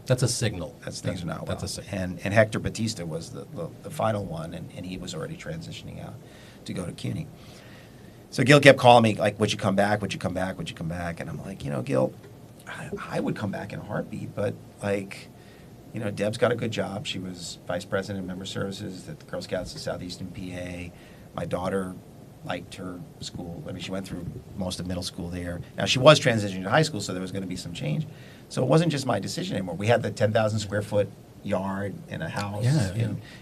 That's a signal. Things are not well. That's a signal. And Hector Batista was the final one, and he was already transitioning out to go to CUNY. So Gil kept calling me, like, would you come back? Would you come back? Would you come back? And I'm like, you know, Gil, I would come back in a heartbeat, but, like, you know, Deb's got a good job. She was vice president of member services at the Girl Scouts of Southeastern PA. My daughter liked her school. I mean, she went through most of middle school there. Now, she was transitioning to high school, so there was going to be some change. So it wasn't just my decision anymore. We had the 10,000 square foot yard and a house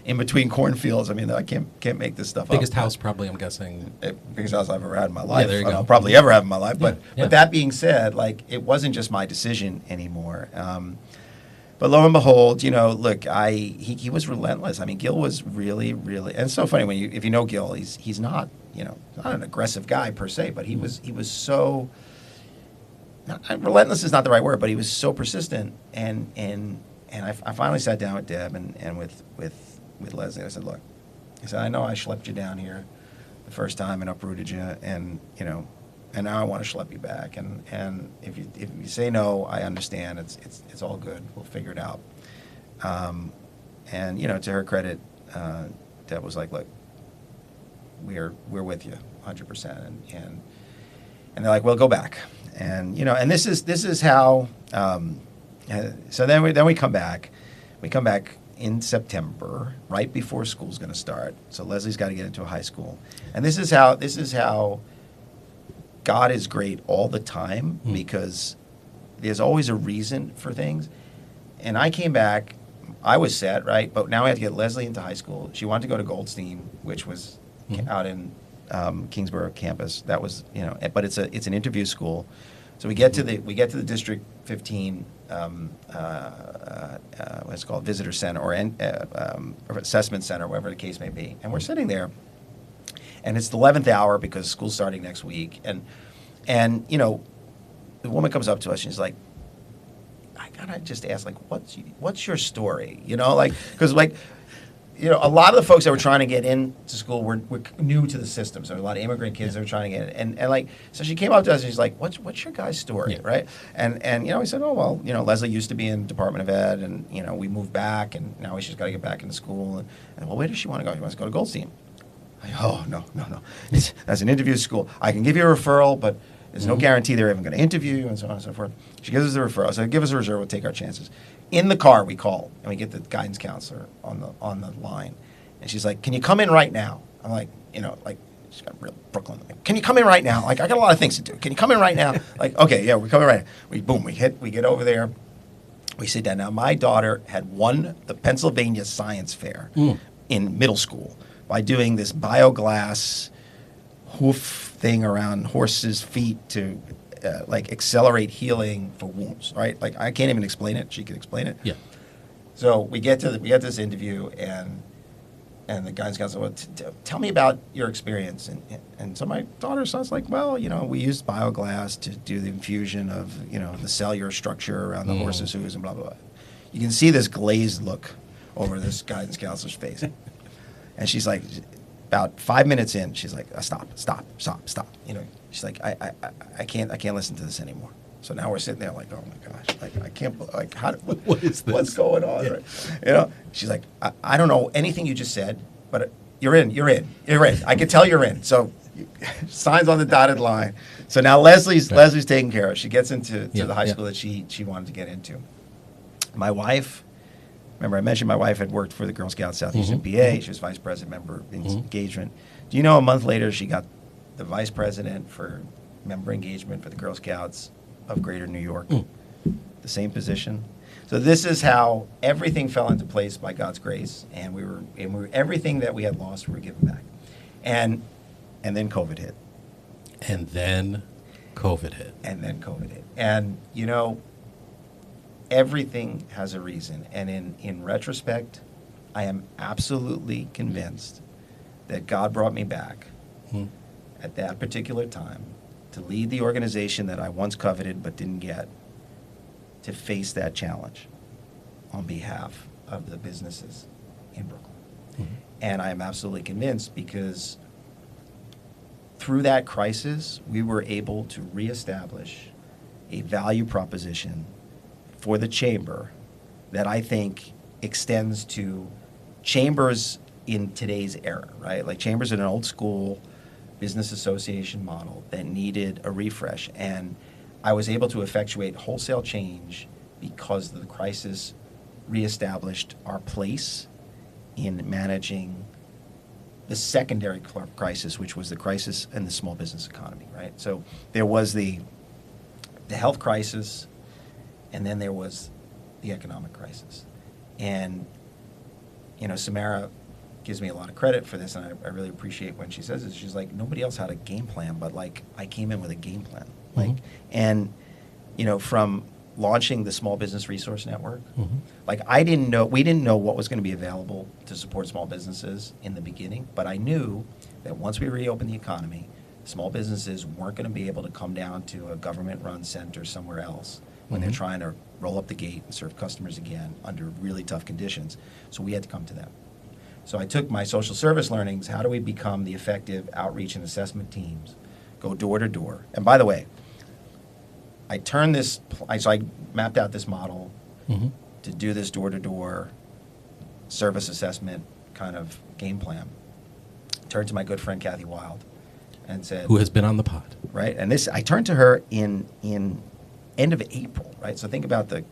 in between cornfields. I mean, I can't make this stuff Biggest up. house, probably, I'm guessing. Biggest house I've ever had in my life. there you go. I'll probably ever have in my life. But Yeah. that being said, like, it wasn't just my decision anymore. But lo and behold, you know, look, he was relentless. I mean, Gil was really, really, and it's so funny if you know Gil, he's not, you know, not an aggressive guy per se, but he was so. Relentless is not the right word, but he was so persistent, and I finally sat down with Deb and with Leslie. I said, look, I know I schlepped you down here the first time and uprooted you, and you know, and now I want to schlep you back. And if you say no, I understand. It's all good. We'll figure it out. And you know, to her credit, Deb was like, look, we're with you 100%, and they're like, well, go back. And you know, and this is how. So then we come back. We come back in September, right before school's going to start. So Leslie's got to get into a high school, and this is how God is great all the time, because there's always a reason for things. And I came back. I was set, right, but now we have to get Leslie into high school. She wanted to go to Goldstein, which was out in Kingsborough campus. That was, you know, but it's an interview school. So we get to the District 15 what's it called, visitor center or assessment center, whatever the case may be, and we're sitting there, and it's the 11th hour because school's starting next week, and you know, the woman comes up to us and she's like, I gotta just ask, like, what's your story, you know, like, because like, you know, a lot of the folks that were trying to get into school were new to the system. So a lot of immigrant kids that were trying to get in. And like, so she came up to us and she's like, what's your guy's story, right? And you know, we said, oh, well, you know, Leslie used to be in Department of Ed, and, you know, we moved back, and now she's got to get back into school. And well, where does she want to go? She wants to go to Goldstein. Like, oh, no. That's an interview school. I can give you a referral, but there's no guarantee they're even going to interview you, and so on and so forth. She gives us the referral. So give us a reserve. We'll take our chances. In the car, we call, and we get the guidance counselor on the line. And she's like, can you come in right now? I'm like, you know, like, she's got real Brooklyn. Like, can you come in right now? Like, I got a lot of things to do. Can you come in right now? Like, okay, yeah, we're coming right now. We get over there. We sit down. Now, my daughter had won the Pennsylvania Science Fair in middle school by doing this bioglass hoof thing around horses' feet to like accelerate healing for wounds, right? Like, I can't even explain it. She can explain it. Yeah. So we get to this interview, and the guidance counselor, well, tell me about your experience. And so my daughter sounds like, well, you know, we used bioglass to do the infusion of, you know, the cellular structure around the horse's hooves and blah, blah, blah. You can see this glazed look over this guidance counselor's face. And she's like, about 5 minutes in, she's like, stop. You know, she's like, I can't listen to this anymore. So now we're sitting there like, oh my gosh, like, I can't, like, what is this? What's going on? Yeah. Right? You know, she's like, I don't know anything you just said, but you're in. I can tell you're in. So signs on the dotted line. So now Leslie's taken care of. She gets into the high school that she wanted to get into. My wife, remember I mentioned my wife had worked for the Girl Scouts Southeastern PA. She was vice president, member engagement. Do you know a month later she got the vice president for member engagement for the Girl Scouts of Greater New York? the same position. So this is how everything fell into place by God's grace, and we were everything that we had lost, we were given back. And then COVID hit. And then COVID hit. And, you know, everything has a reason. And in retrospect, I am absolutely convinced that God brought me back at that particular time to lead the organization that I once coveted but didn't get, to face that challenge on behalf of the businesses in Brooklyn. And I am absolutely convinced because through that crisis, we were able to reestablish a value proposition for the chamber that I think extends to chambers in today's era, right? Like chambers in an old school business association model that needed a refresh. And I was able to effectuate wholesale change because the crisis reestablished our place in managing the secondary crisis, which was the crisis in the small business economy, right? So there was the health crisis, and then there was the economic crisis. And, you know, Samara gives me a lot of credit for this, and I really appreciate when she says this. She's like, nobody else had a game plan, but, like, I came in with a game plan. Like, and, you know, from launching the Small Business Resource Network, like, we didn't know what was going to be available to support small businesses in the beginning, but I knew that once we reopened the economy, small businesses weren't going to be able to come down to a government-run center somewhere else when they're trying to roll up the gate and serve customers again under really tough conditions. So we had to come to them. So I took my social service learnings, how do we become the effective outreach and assessment teams, go door to door. And by the way, I mapped out this model to do this door to door service assessment kind of game plan. Turned to my good friend Kathy Wild and said, who has been on the pod. Right. And I turned to her in end of April, right? So think about the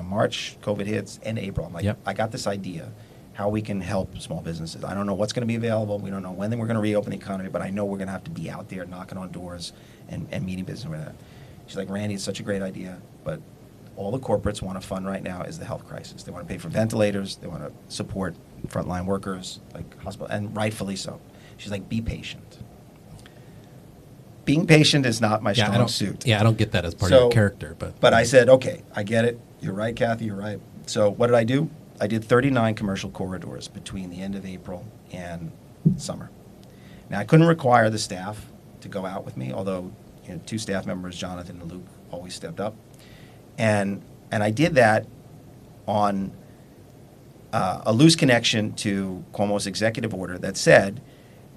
March, COVID hits, end of April. I'm like, I got this idea how we can help small businesses. I don't know what's going to be available. We don't know when we're going to reopen the economy, but I know we're going to have to be out there knocking on doors and meeting business with that. She's like, Randy, it's such a great idea, but all the corporates want to fund right now is the health crisis. They want to pay for ventilators. They want to support frontline workers, like hospital, and rightfully so. She's like, be patient. Being patient is not my strong suit. Yeah, I don't get that as part of your character. But I said, okay, I get it. You're right, Kathy, you're right. So what did I do? I did 39 commercial corridors between the end of April and summer. Now, I couldn't require the staff to go out with me, although two staff members, Jonathan and Luke, always stepped up. And I did that on a loose connection to Cuomo's executive order that said,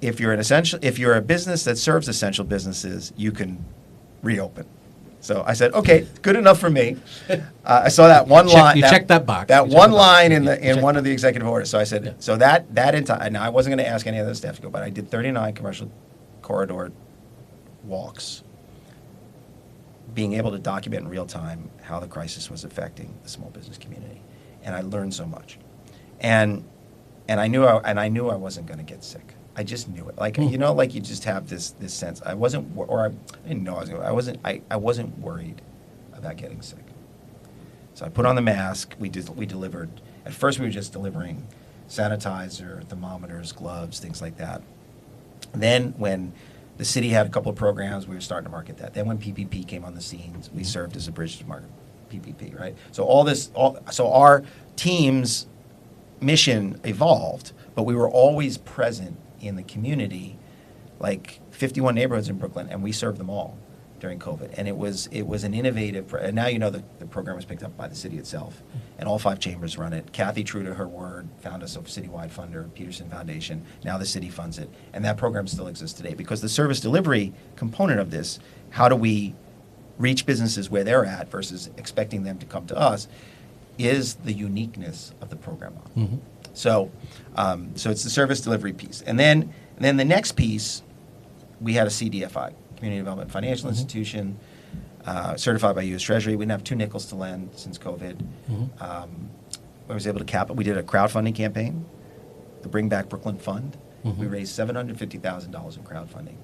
if you're a business that serves essential businesses, you can reopen. So I said, okay, good enough for me. I saw that one line. You checked that box. That one line in one of the executive orders. So I said, so that entire. Now I wasn't going to ask any other staff to go, but I did 39 commercial corridor walks, being able to document in real time how the crisis was affecting the small business community, and I learned so much, and I knew I wasn't going to get sick. I just knew it. Like like you just have this sense. I wasn't, I didn't know I wasn't worried about getting sick. So I put on the mask. We delivered. At first, we were just delivering sanitizer, thermometers, gloves, things like that. Then when the city had a couple of programs, we were starting to market that. Then when PPP came on the scenes, we served as a bridge to market PPP, right? So so our team's mission evolved, but we were always present in the community, like 51 neighborhoods in Brooklyn, and we served them all during COVID. And it was an innovative, and now the program was picked up by the city itself, and all 5 chambers run it. Kathy, true to her word, found us a citywide funder, Peterson Foundation. Now the city funds it, and that program still exists today because the service delivery component of this, how do we reach businesses where they're at versus expecting them to come to us, is the uniqueness of the program model. So it's the service delivery piece. And then the next piece, we had a CDFI, Community Development Financial Institution, certified by U.S. Treasury. We didn't have 2 nickels to lend since COVID. I was able to cap it. We did a crowdfunding campaign, the Bring Back Brooklyn Fund. We raised $750,000 in crowdfunding.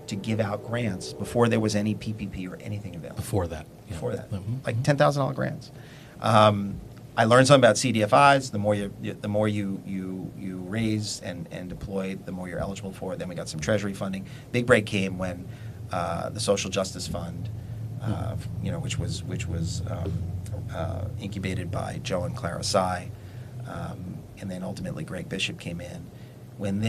to give out grants before there was any PPP or anything available. Before that. Yeah. Before that, Mhm. like $10,000 grants. I learned something about CDFIs. The more you raise and deploy, the more you're eligible for it. Then we got some Treasury funding. Big break came when the Social Justice Fund, which was incubated by Joe and Clara Sy, and then ultimately Greg Bishop came in. When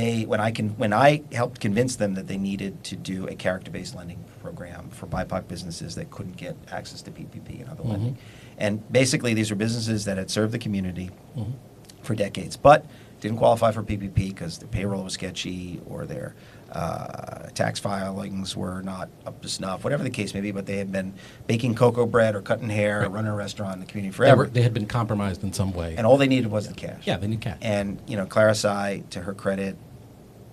I helped convince them that they needed to do a character-based lending program for BIPOC businesses that couldn't get access to PPP and other lending. And basically, these were businesses that had served the community for decades, but didn't qualify for PPP because their payroll was sketchy or their tax filings were not up to snuff, whatever the case may be, but they had been baking cocoa bread or cutting hair or running a restaurant in the community forever. They had been compromised in some way. And all they needed was the cash. Yeah, they need cash. And, Clara Sy, to her credit,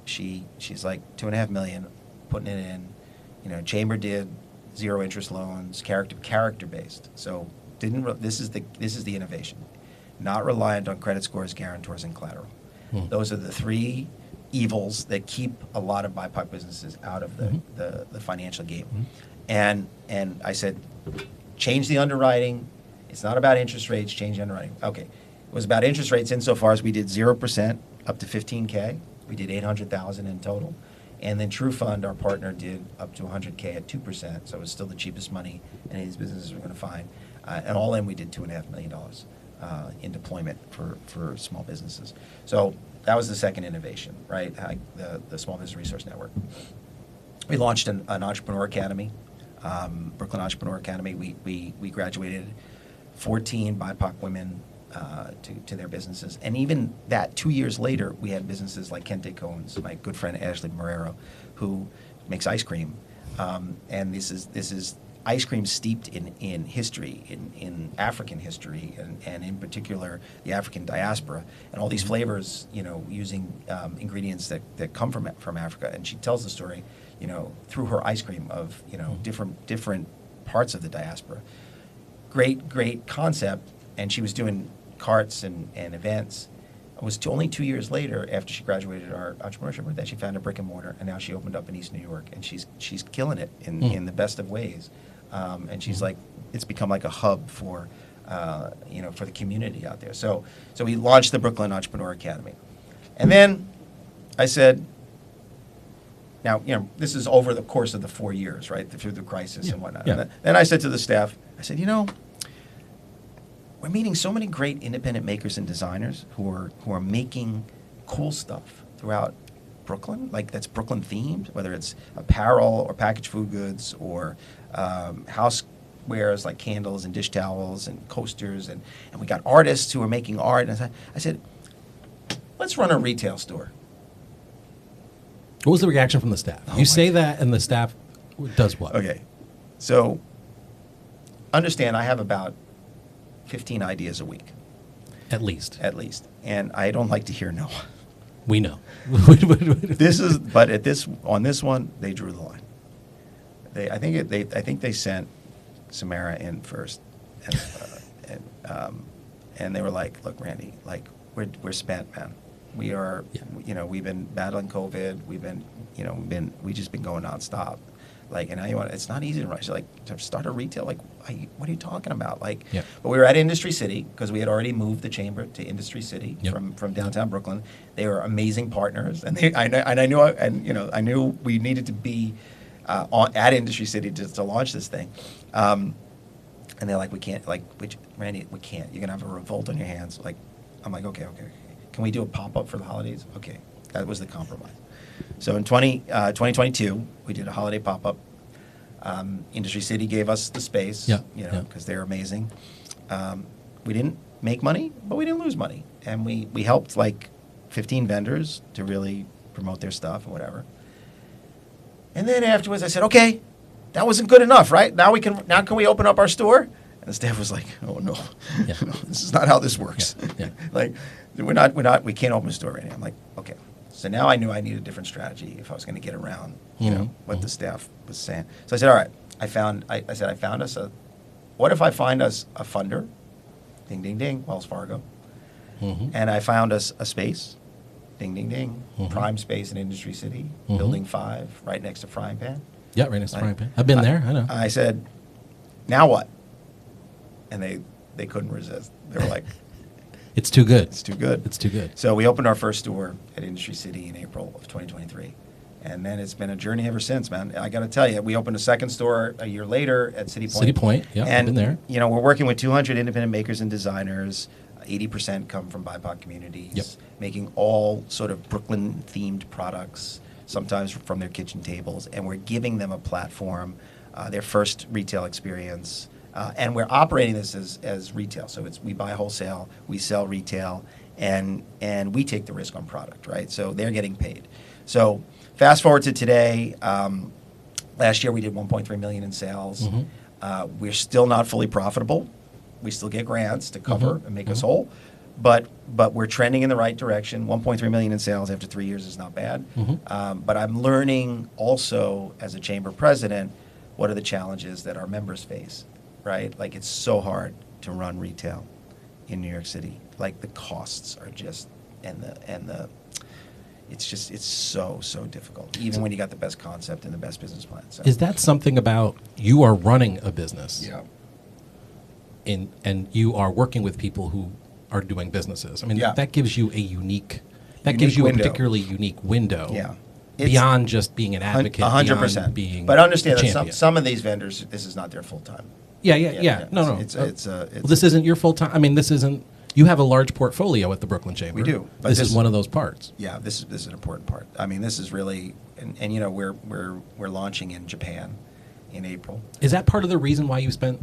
she's like $2.5 million, putting it in. Chamber did zero interest loans, character based. So this is the innovation, not reliant on credit scores, guarantors, and collateral. Those are the three evils that keep a lot of BIPOC businesses out of the financial game. And I said, change the underwriting. It's not about interest rates, change the underwriting. Okay. It was about interest rates insofar as we did 0% up to $15K. We did $800,000 in total. And then True Fund, our partner, did up to $100K at 2%. So it was still the cheapest money any of these businesses were going to find. And all in, we did $2.5 million in deployment for small businesses. So that was the second innovation, right? The Small Business Resource Network. We launched an Entrepreneur Academy, Brooklyn Entrepreneur Academy. We graduated 14 BIPOC women to their businesses. And even that, 2 years later, we had businesses like Kente Cohen's, my good friend Ashley Marrero, who makes ice cream. And this is ice cream steeped in history, in African history, and in particular the African diaspora, and all these flavors, using ingredients that come from Africa. And she tells the story, through her ice cream of different parts of the diaspora. Great concept, and she was doing carts and events. It was only 2 years later, after she graduated our entrepreneurship, that she found a brick and mortar, and now she opened up in East New York, and she's killing it in the best of ways. And she's like, it's become like a hub for the community out there. So we launched the Brooklyn Entrepreneur Academy, and then I said, now this is over the course of the 4 years, right, through the crisis and whatnot. Yeah. And then I said to the staff, I said, we're meeting so many great independent makers and designers who are making cool stuff throughout Brooklyn, like that's Brooklyn themed, whether it's apparel or packaged food goods or housewares like candles and dish towels and coasters, and we got artists who are making art. And I said, let's run a retail store. What was the reaction from the staff? You say that, and the staff does what? Okay, so understand, I have about 15 ideas a week. At least. And I don't like to hear no. We know. But on this one, they drew the line. I think they sent Samara in first, and they were like, "Look, Randy, like we're spent, man. We are, we've been battling COVID. We've just been going nonstop. Like, and now it's not easy to run. She's like, to start a retail, like, what are you talking about? Like, yeah. But we were at Industry City because we had already moved the chamber to Industry City from downtown Brooklyn. They were amazing partners, and I knew we needed to be at Industry City to launch this thing. And they're like, we can't, Randy, we can't. You're gonna have a revolt on your hands. Like, I'm like, okay. Can we do a pop-up for the holidays? Okay, that was the compromise. So in 2022, we did a holiday pop-up. Industry City gave us the space, because they're amazing. We didn't make money, but we didn't lose money. And we helped like 15 vendors to really promote their stuff and whatever. And then afterwards I said, okay, that wasn't good enough, right? Now can we open up our store? And the staff was like, oh no, no, this is not how this works. Yeah. Like, we can't open a store right now. I'm like, okay. So now I knew I needed a different strategy if I was going to get around, what the staff was saying. So I said, all right, I found us what if I find us a funder, ding, ding, ding, Wells Fargo, and I found us a space, ding, ding, ding, prime space in Industry City, Mhm. Building 5, right next to Frying Pan. Yeah, right next to Frying Pan. I've been there. I know. I said, now what? And they couldn't resist. They were like, It's too good. it's too good. It's too good. So we opened our first store at Industry City in April of 2023. And then it's been a journey ever since, man. I got to tell you, we opened a second store a year later at City Point. City Point, yeah, I've and, been there. You know, we're working with 200 independent makers and designers. 80% come from BIPOC communities, Yep. making all sort of Brooklyn-themed products, sometimes from their kitchen tables. And we're giving them a platform, their first retail experience. And we're operating this as retail. So we buy wholesale, we sell retail, and we take the risk on product, right? So they're getting paid. So fast forward to today. Last year we did 1.3 million in sales. We're still not fully profitable. We still get grants to cover and make us whole, but we're trending in the right direction. 1.3 million in sales after 3 years is not bad. But I'm learning also as a chamber president what are the challenges that our members face, right? Like it's so hard to run retail in New York City. Like the costs are just it's so difficult, even when you got the best concept and the best business plan. So. Is that something about you are running a business? Yeah. And you are working with people who are doing businesses. I mean, Yeah. that gives you a unique Unique gives you window. a particularly unique window. Yeah. It's Beyond just being an advocate, 100%. beyond being But understand a that champion. some of these vendors, this is not their full time. Yeah. No. It's Well, this isn't your full time. I mean, this isn't. You have a large portfolio at the Brooklyn Chamber. We do, but This this- is one of those parts. Yeah, this is an important part. I mean, this is really, and you know, we're launching in Japan in April. Is that part of the reason why you spent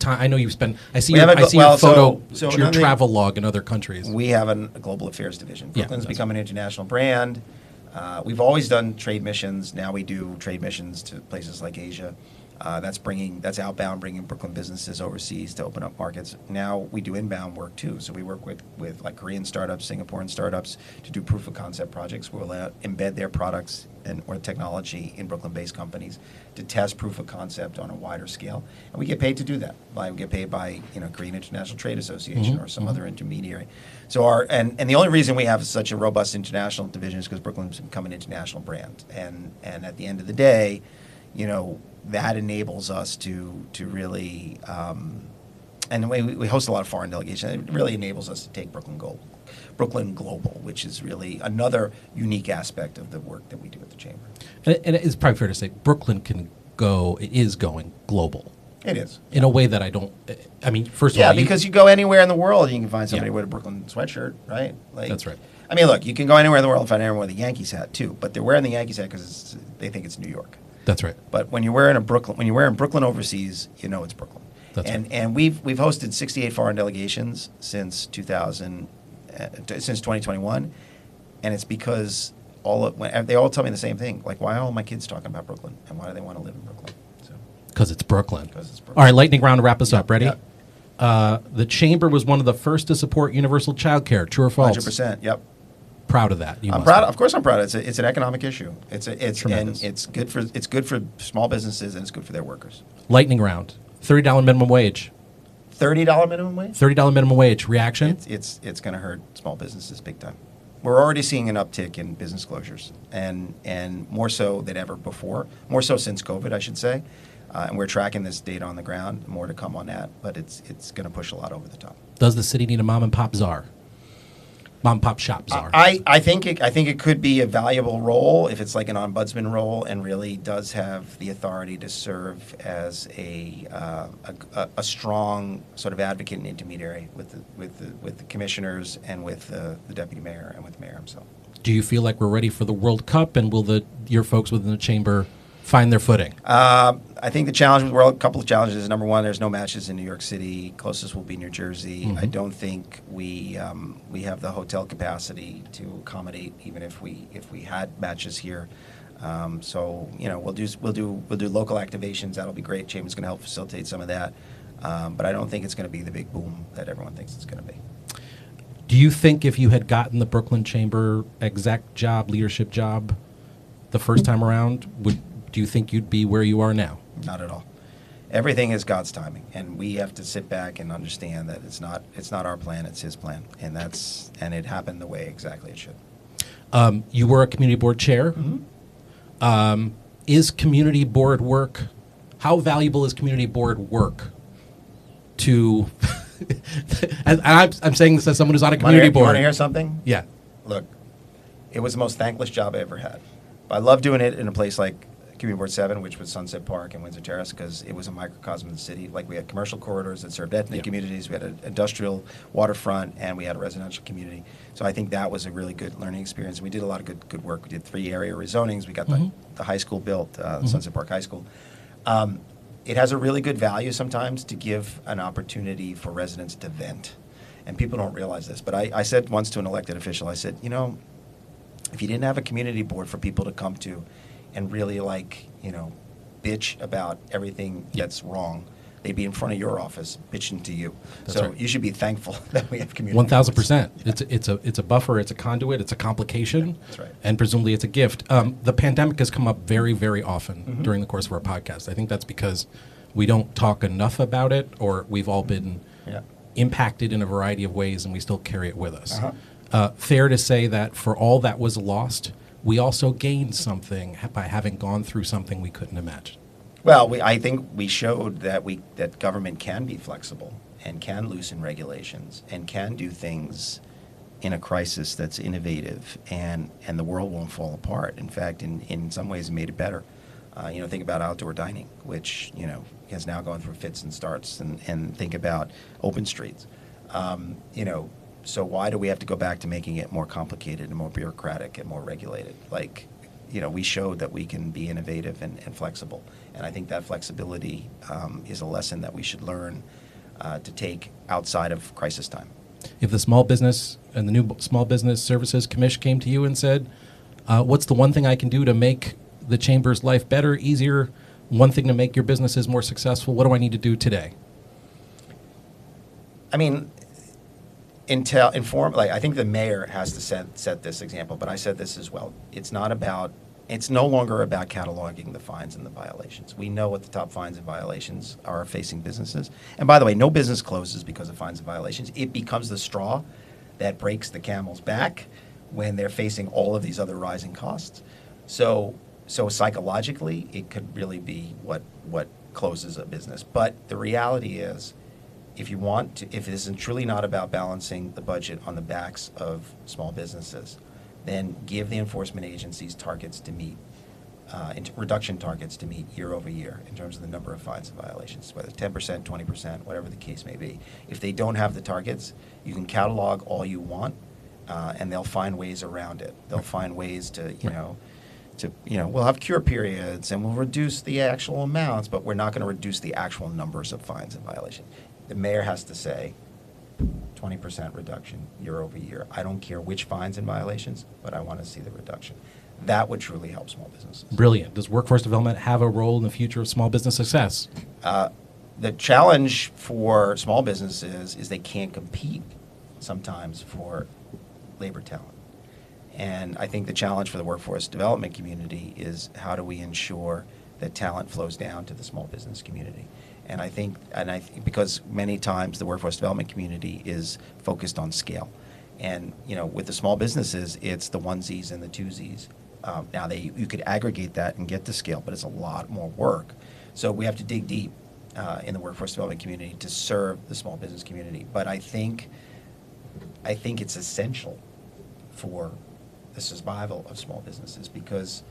time? I know you spent. I see We your, have a I glo- see your well, photo, so your another thing- travel log in other countries. We have a global affairs division. Yeah, Brooklyn's that's become an international brand. We've always done trade missions. Now we do trade missions to places like Asia. That's outbound, bringing Brooklyn businesses overseas to open up markets. Now we do inbound work too. So we work with like Korean startups, Singaporean startups to do proof of concept projects. We'll embed their products or technology in Brooklyn-based companies to test proof of concept on a wider scale. And we get paid to do that. We get paid by Korean International Trade Association or some other intermediary. So and the only reason we have such a robust international division is because Brooklyn's become an international brand. And at the end of the day, that enables us to really, and the way we host a lot of foreign delegations, it really enables us to take Brooklyn global, which is really another unique aspect of the work that we do at the Chamber. And it's probably fair to say Brooklyn it is going global. It is. In a way that I don't, I mean, first of all. Because you go anywhere in the world, you can find somebody Yeah. with a Brooklyn sweatshirt, right? That's right. I mean, look, you can go anywhere in the world and find anyone with a Yankees hat too, but they're wearing the Yankees hat because they think it's New York. That's right. But when you're wearing Brooklyn overseas, it's Brooklyn. That's right. And we've hosted 68 foreign delegations since 2021, and it's because they all tell me the same thing. Like, why are all my kids talking about Brooklyn, and why do they want to live in Brooklyn? Because it's Brooklyn. Because it's Brooklyn. All right, lightning round to wrap us up. Ready? Yeah. The Chamber was one of the first to support universal child care. True or false? 100%. Yep. Proud of that. I'm proud. Of course, I'm proud. It's an economic issue. Tremendous. And it's good for small businesses and it's good for their workers. Lightning round. $30 minimum wage. $30 minimum wage. $30 minimum wage. Reaction? It's going to hurt small businesses big time. We're already seeing an uptick in business closures, and more so than ever before. More so since COVID, I should say. And we're tracking this data on the ground. More to come on that, but it's going to push a lot over the top. Does the city need a mom and pop czar? Mom and pop shop czar. I think it could be a valuable role if it's like an ombudsman role and really does have the authority to serve as a strong sort of advocate and intermediary with the commissioners and with the deputy mayor and with the mayor himself. Do you feel like we're ready for the World Cup, and will your folks within the chamber find their footing? I think the challenge with World Couple of challenges. Number one, there's no matches in New York City. Closest will be New Jersey. I don't think we have the hotel capacity to accommodate even if we had matches here. So we'll do local activations. That'll be great. Chamber's going to help facilitate some of that. But I don't think it's going to be the big boom that everyone thinks it's going to be. Do you think if you had gotten the Brooklyn Chamber exec job, leadership job, the first time around, do you think you'd be where you are now? Not at all. Everything is God's timing, and we have to sit back and understand that it's not our plan, it's His plan, and it happened the way exactly it should. You were a community board chair. Is community board work, how valuable is community board work to, and I'm saying this as someone who's on a community board. You want to hear something? Yeah. Look, it was the most thankless job I ever had. I love doing it in a place like Community Board 7, which was Sunset Park and Windsor Terrace, because it was a microcosm of the city. Like, we had commercial corridors that served ethnic communities, we had an industrial waterfront, and we had a residential community. So I think that was a really good learning experience. We did a lot of good work. We did 3 area rezonings. We got the high school built, Sunset Park High School. It has a really good value sometimes to give an opportunity for residents to vent. And people don't realize this. But I said once to an elected official, I said, you know, if you didn't have a community board for people to come to and really, bitch about everything that's wrong, they'd be in front of your office bitching to you. That's so right. You should be thankful that we have community 1,000%. It's a buffer, it's a conduit, it's a complication, that's right. And presumably it's a gift. The pandemic has come up very, very often during the course of our podcast. I think that's because we don't talk enough about it, or we've all been impacted in a variety of ways, and we still carry it with us. Fair to say that for all that was lost, we also gained something by having gone through something we couldn't imagine. Well, I think we showed that government can be flexible and can loosen regulations and can do things in a crisis that's innovative, and the world won't fall apart. In fact, in some ways, it made it better. Think about outdoor dining, which has now gone through fits and starts, and think about open streets. So why do we have to go back to making it more complicated and more bureaucratic and more regulated? We showed that we can be innovative and flexible. And I think that flexibility is a lesson that we should learn to take outside of crisis time. If the small business and the new Small Business Services Commission came to you and said, what's the one thing I can do to make the Chamber's life better, easier, one thing to make your businesses more successful, what do I need to do today? I mean, I think the mayor has to set this example, but I said this as well. It's no longer about cataloging the fines and the violations. We know what the top fines and violations are facing businesses. And by the way, no business closes because of fines and violations. It becomes the straw that breaks the camel's back when they're facing all of these other rising costs. So psychologically, it could really be what closes a business. But the reality is, if it isn't truly not about balancing the budget on the backs of small businesses, then give the enforcement agencies targets to meet, reduction targets to meet year over year in terms of the number of fines and violations, whether 10%, 20%, whatever the case may be. If they don't have the targets, you can catalog all you want, and they'll find ways around it. They'll find ways to, we'll have cure periods and we'll reduce the actual amounts, but we're not going to reduce the actual numbers of fines and violations. The mayor has to say 20% reduction year over year. I don't care which fines and violations, but I want to see the reduction. That would truly help small businesses. Brilliant. Does workforce development have a role in the future of small business success? The challenge for small businesses is they can't compete sometimes for labor talent. And I think the challenge for the workforce development community is, how do we ensure that talent flows down to the small business community? And I think because many times the workforce development community is focused on scale. And, with the small businesses, it's the onesies and the twosies. Now, you could aggregate that and get to scale, but it's a lot more work. So we have to dig deep in the workforce development community to serve the small business community. But I think it's essential for the survival of small businesses, because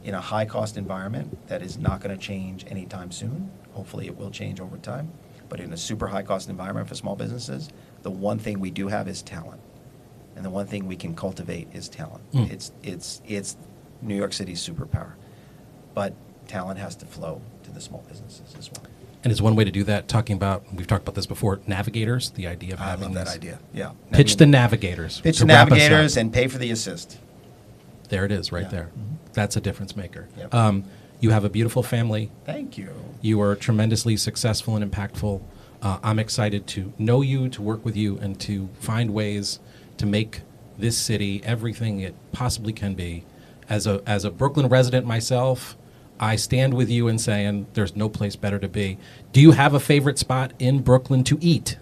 in a high-cost environment that is not going to change anytime soon, hopefully it will change over time, but in a super high-cost environment for small businesses, the one thing we do have is talent. And the one thing we can cultivate is talent. It's New York City's superpower. But talent has to flow to the small businesses as well. And is one way to do that, we've talked about this before, navigators, the idea of I having love that idea, yeah. Pitch the navigators. Pitch to the wrap us navigators up. and pay for the assist. There it is, right Yeah. there. That's a difference maker. Yep. You have a beautiful family. Thank you. You are tremendously successful and impactful. I'm excited to know you, to work with you, and to find ways to make this city everything it possibly can be. As a Brooklyn resident myself, I stand with you in saying there's no place better to be. Do you have a favorite spot in Brooklyn to eat?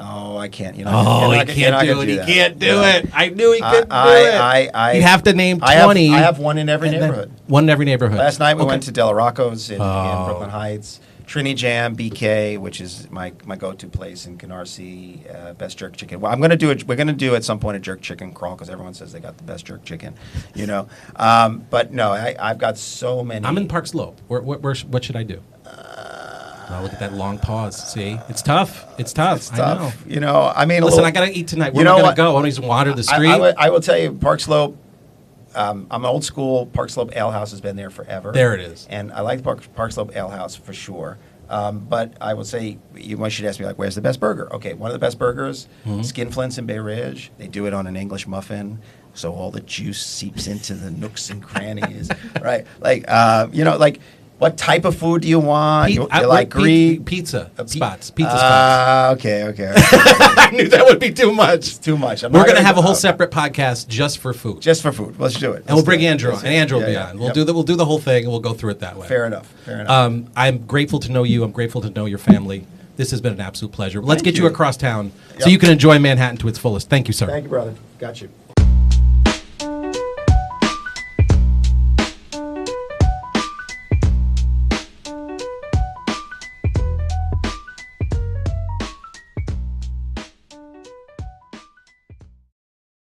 Oh, I can't. You know, Oh, you're he not can't gonna do it. do He that. can't do No. it. I knew he couldn't do I it. You'd have to name I 20. I have one in every and then- neighborhood. One in every neighborhood. Last night we Okay. went to Del Rocco's in Oh. Brooklyn Heights. Trini Jam, BK, which is my go-to place in Canarsie, best jerk chicken. Well, we're gonna do at some point a jerk chicken crawl because everyone says they got the best jerk chicken, you know. But no, I've got so many. I'm in Park Slope. What should I do? Oh, look at that long pause. See, it's tough. It's tough. It's I know. tough. You know, I mean, Listen, I gotta eat tonight. Where You am I know gonna what? go? I want to just wander the street. I will tell you, Park Slope. I'm old school. Park Slope Ale House has been there forever. There it is. And I like Park Slope Ale House for sure. But I will say, you should ask me, like, where's the best burger? Okay, one of the best burgers, Skinflints in Bay Ridge. They do it on an English muffin, so all the juice seeps into the nooks and crannies, right? Like, you know, like, what type of food do you want? You like Greek? Pizza spots. Pizza spots. Okay. I knew that would be too much. It's too much. We're going to have a whole separate podcast just for food. Just for food. Let's do it. And we'll bring Andrew on. And Andrew will be Yeah. on. We'll Yep. do the whole thing, and we'll go through it that way. Fair enough. Fair enough. I'm grateful to know you. I'm grateful to know your family. This has been an absolute pleasure. Let's Thank get you you. across town so Yep. you can enjoy Manhattan to its fullest. Thank you, sir. Thank you, brother. Got you.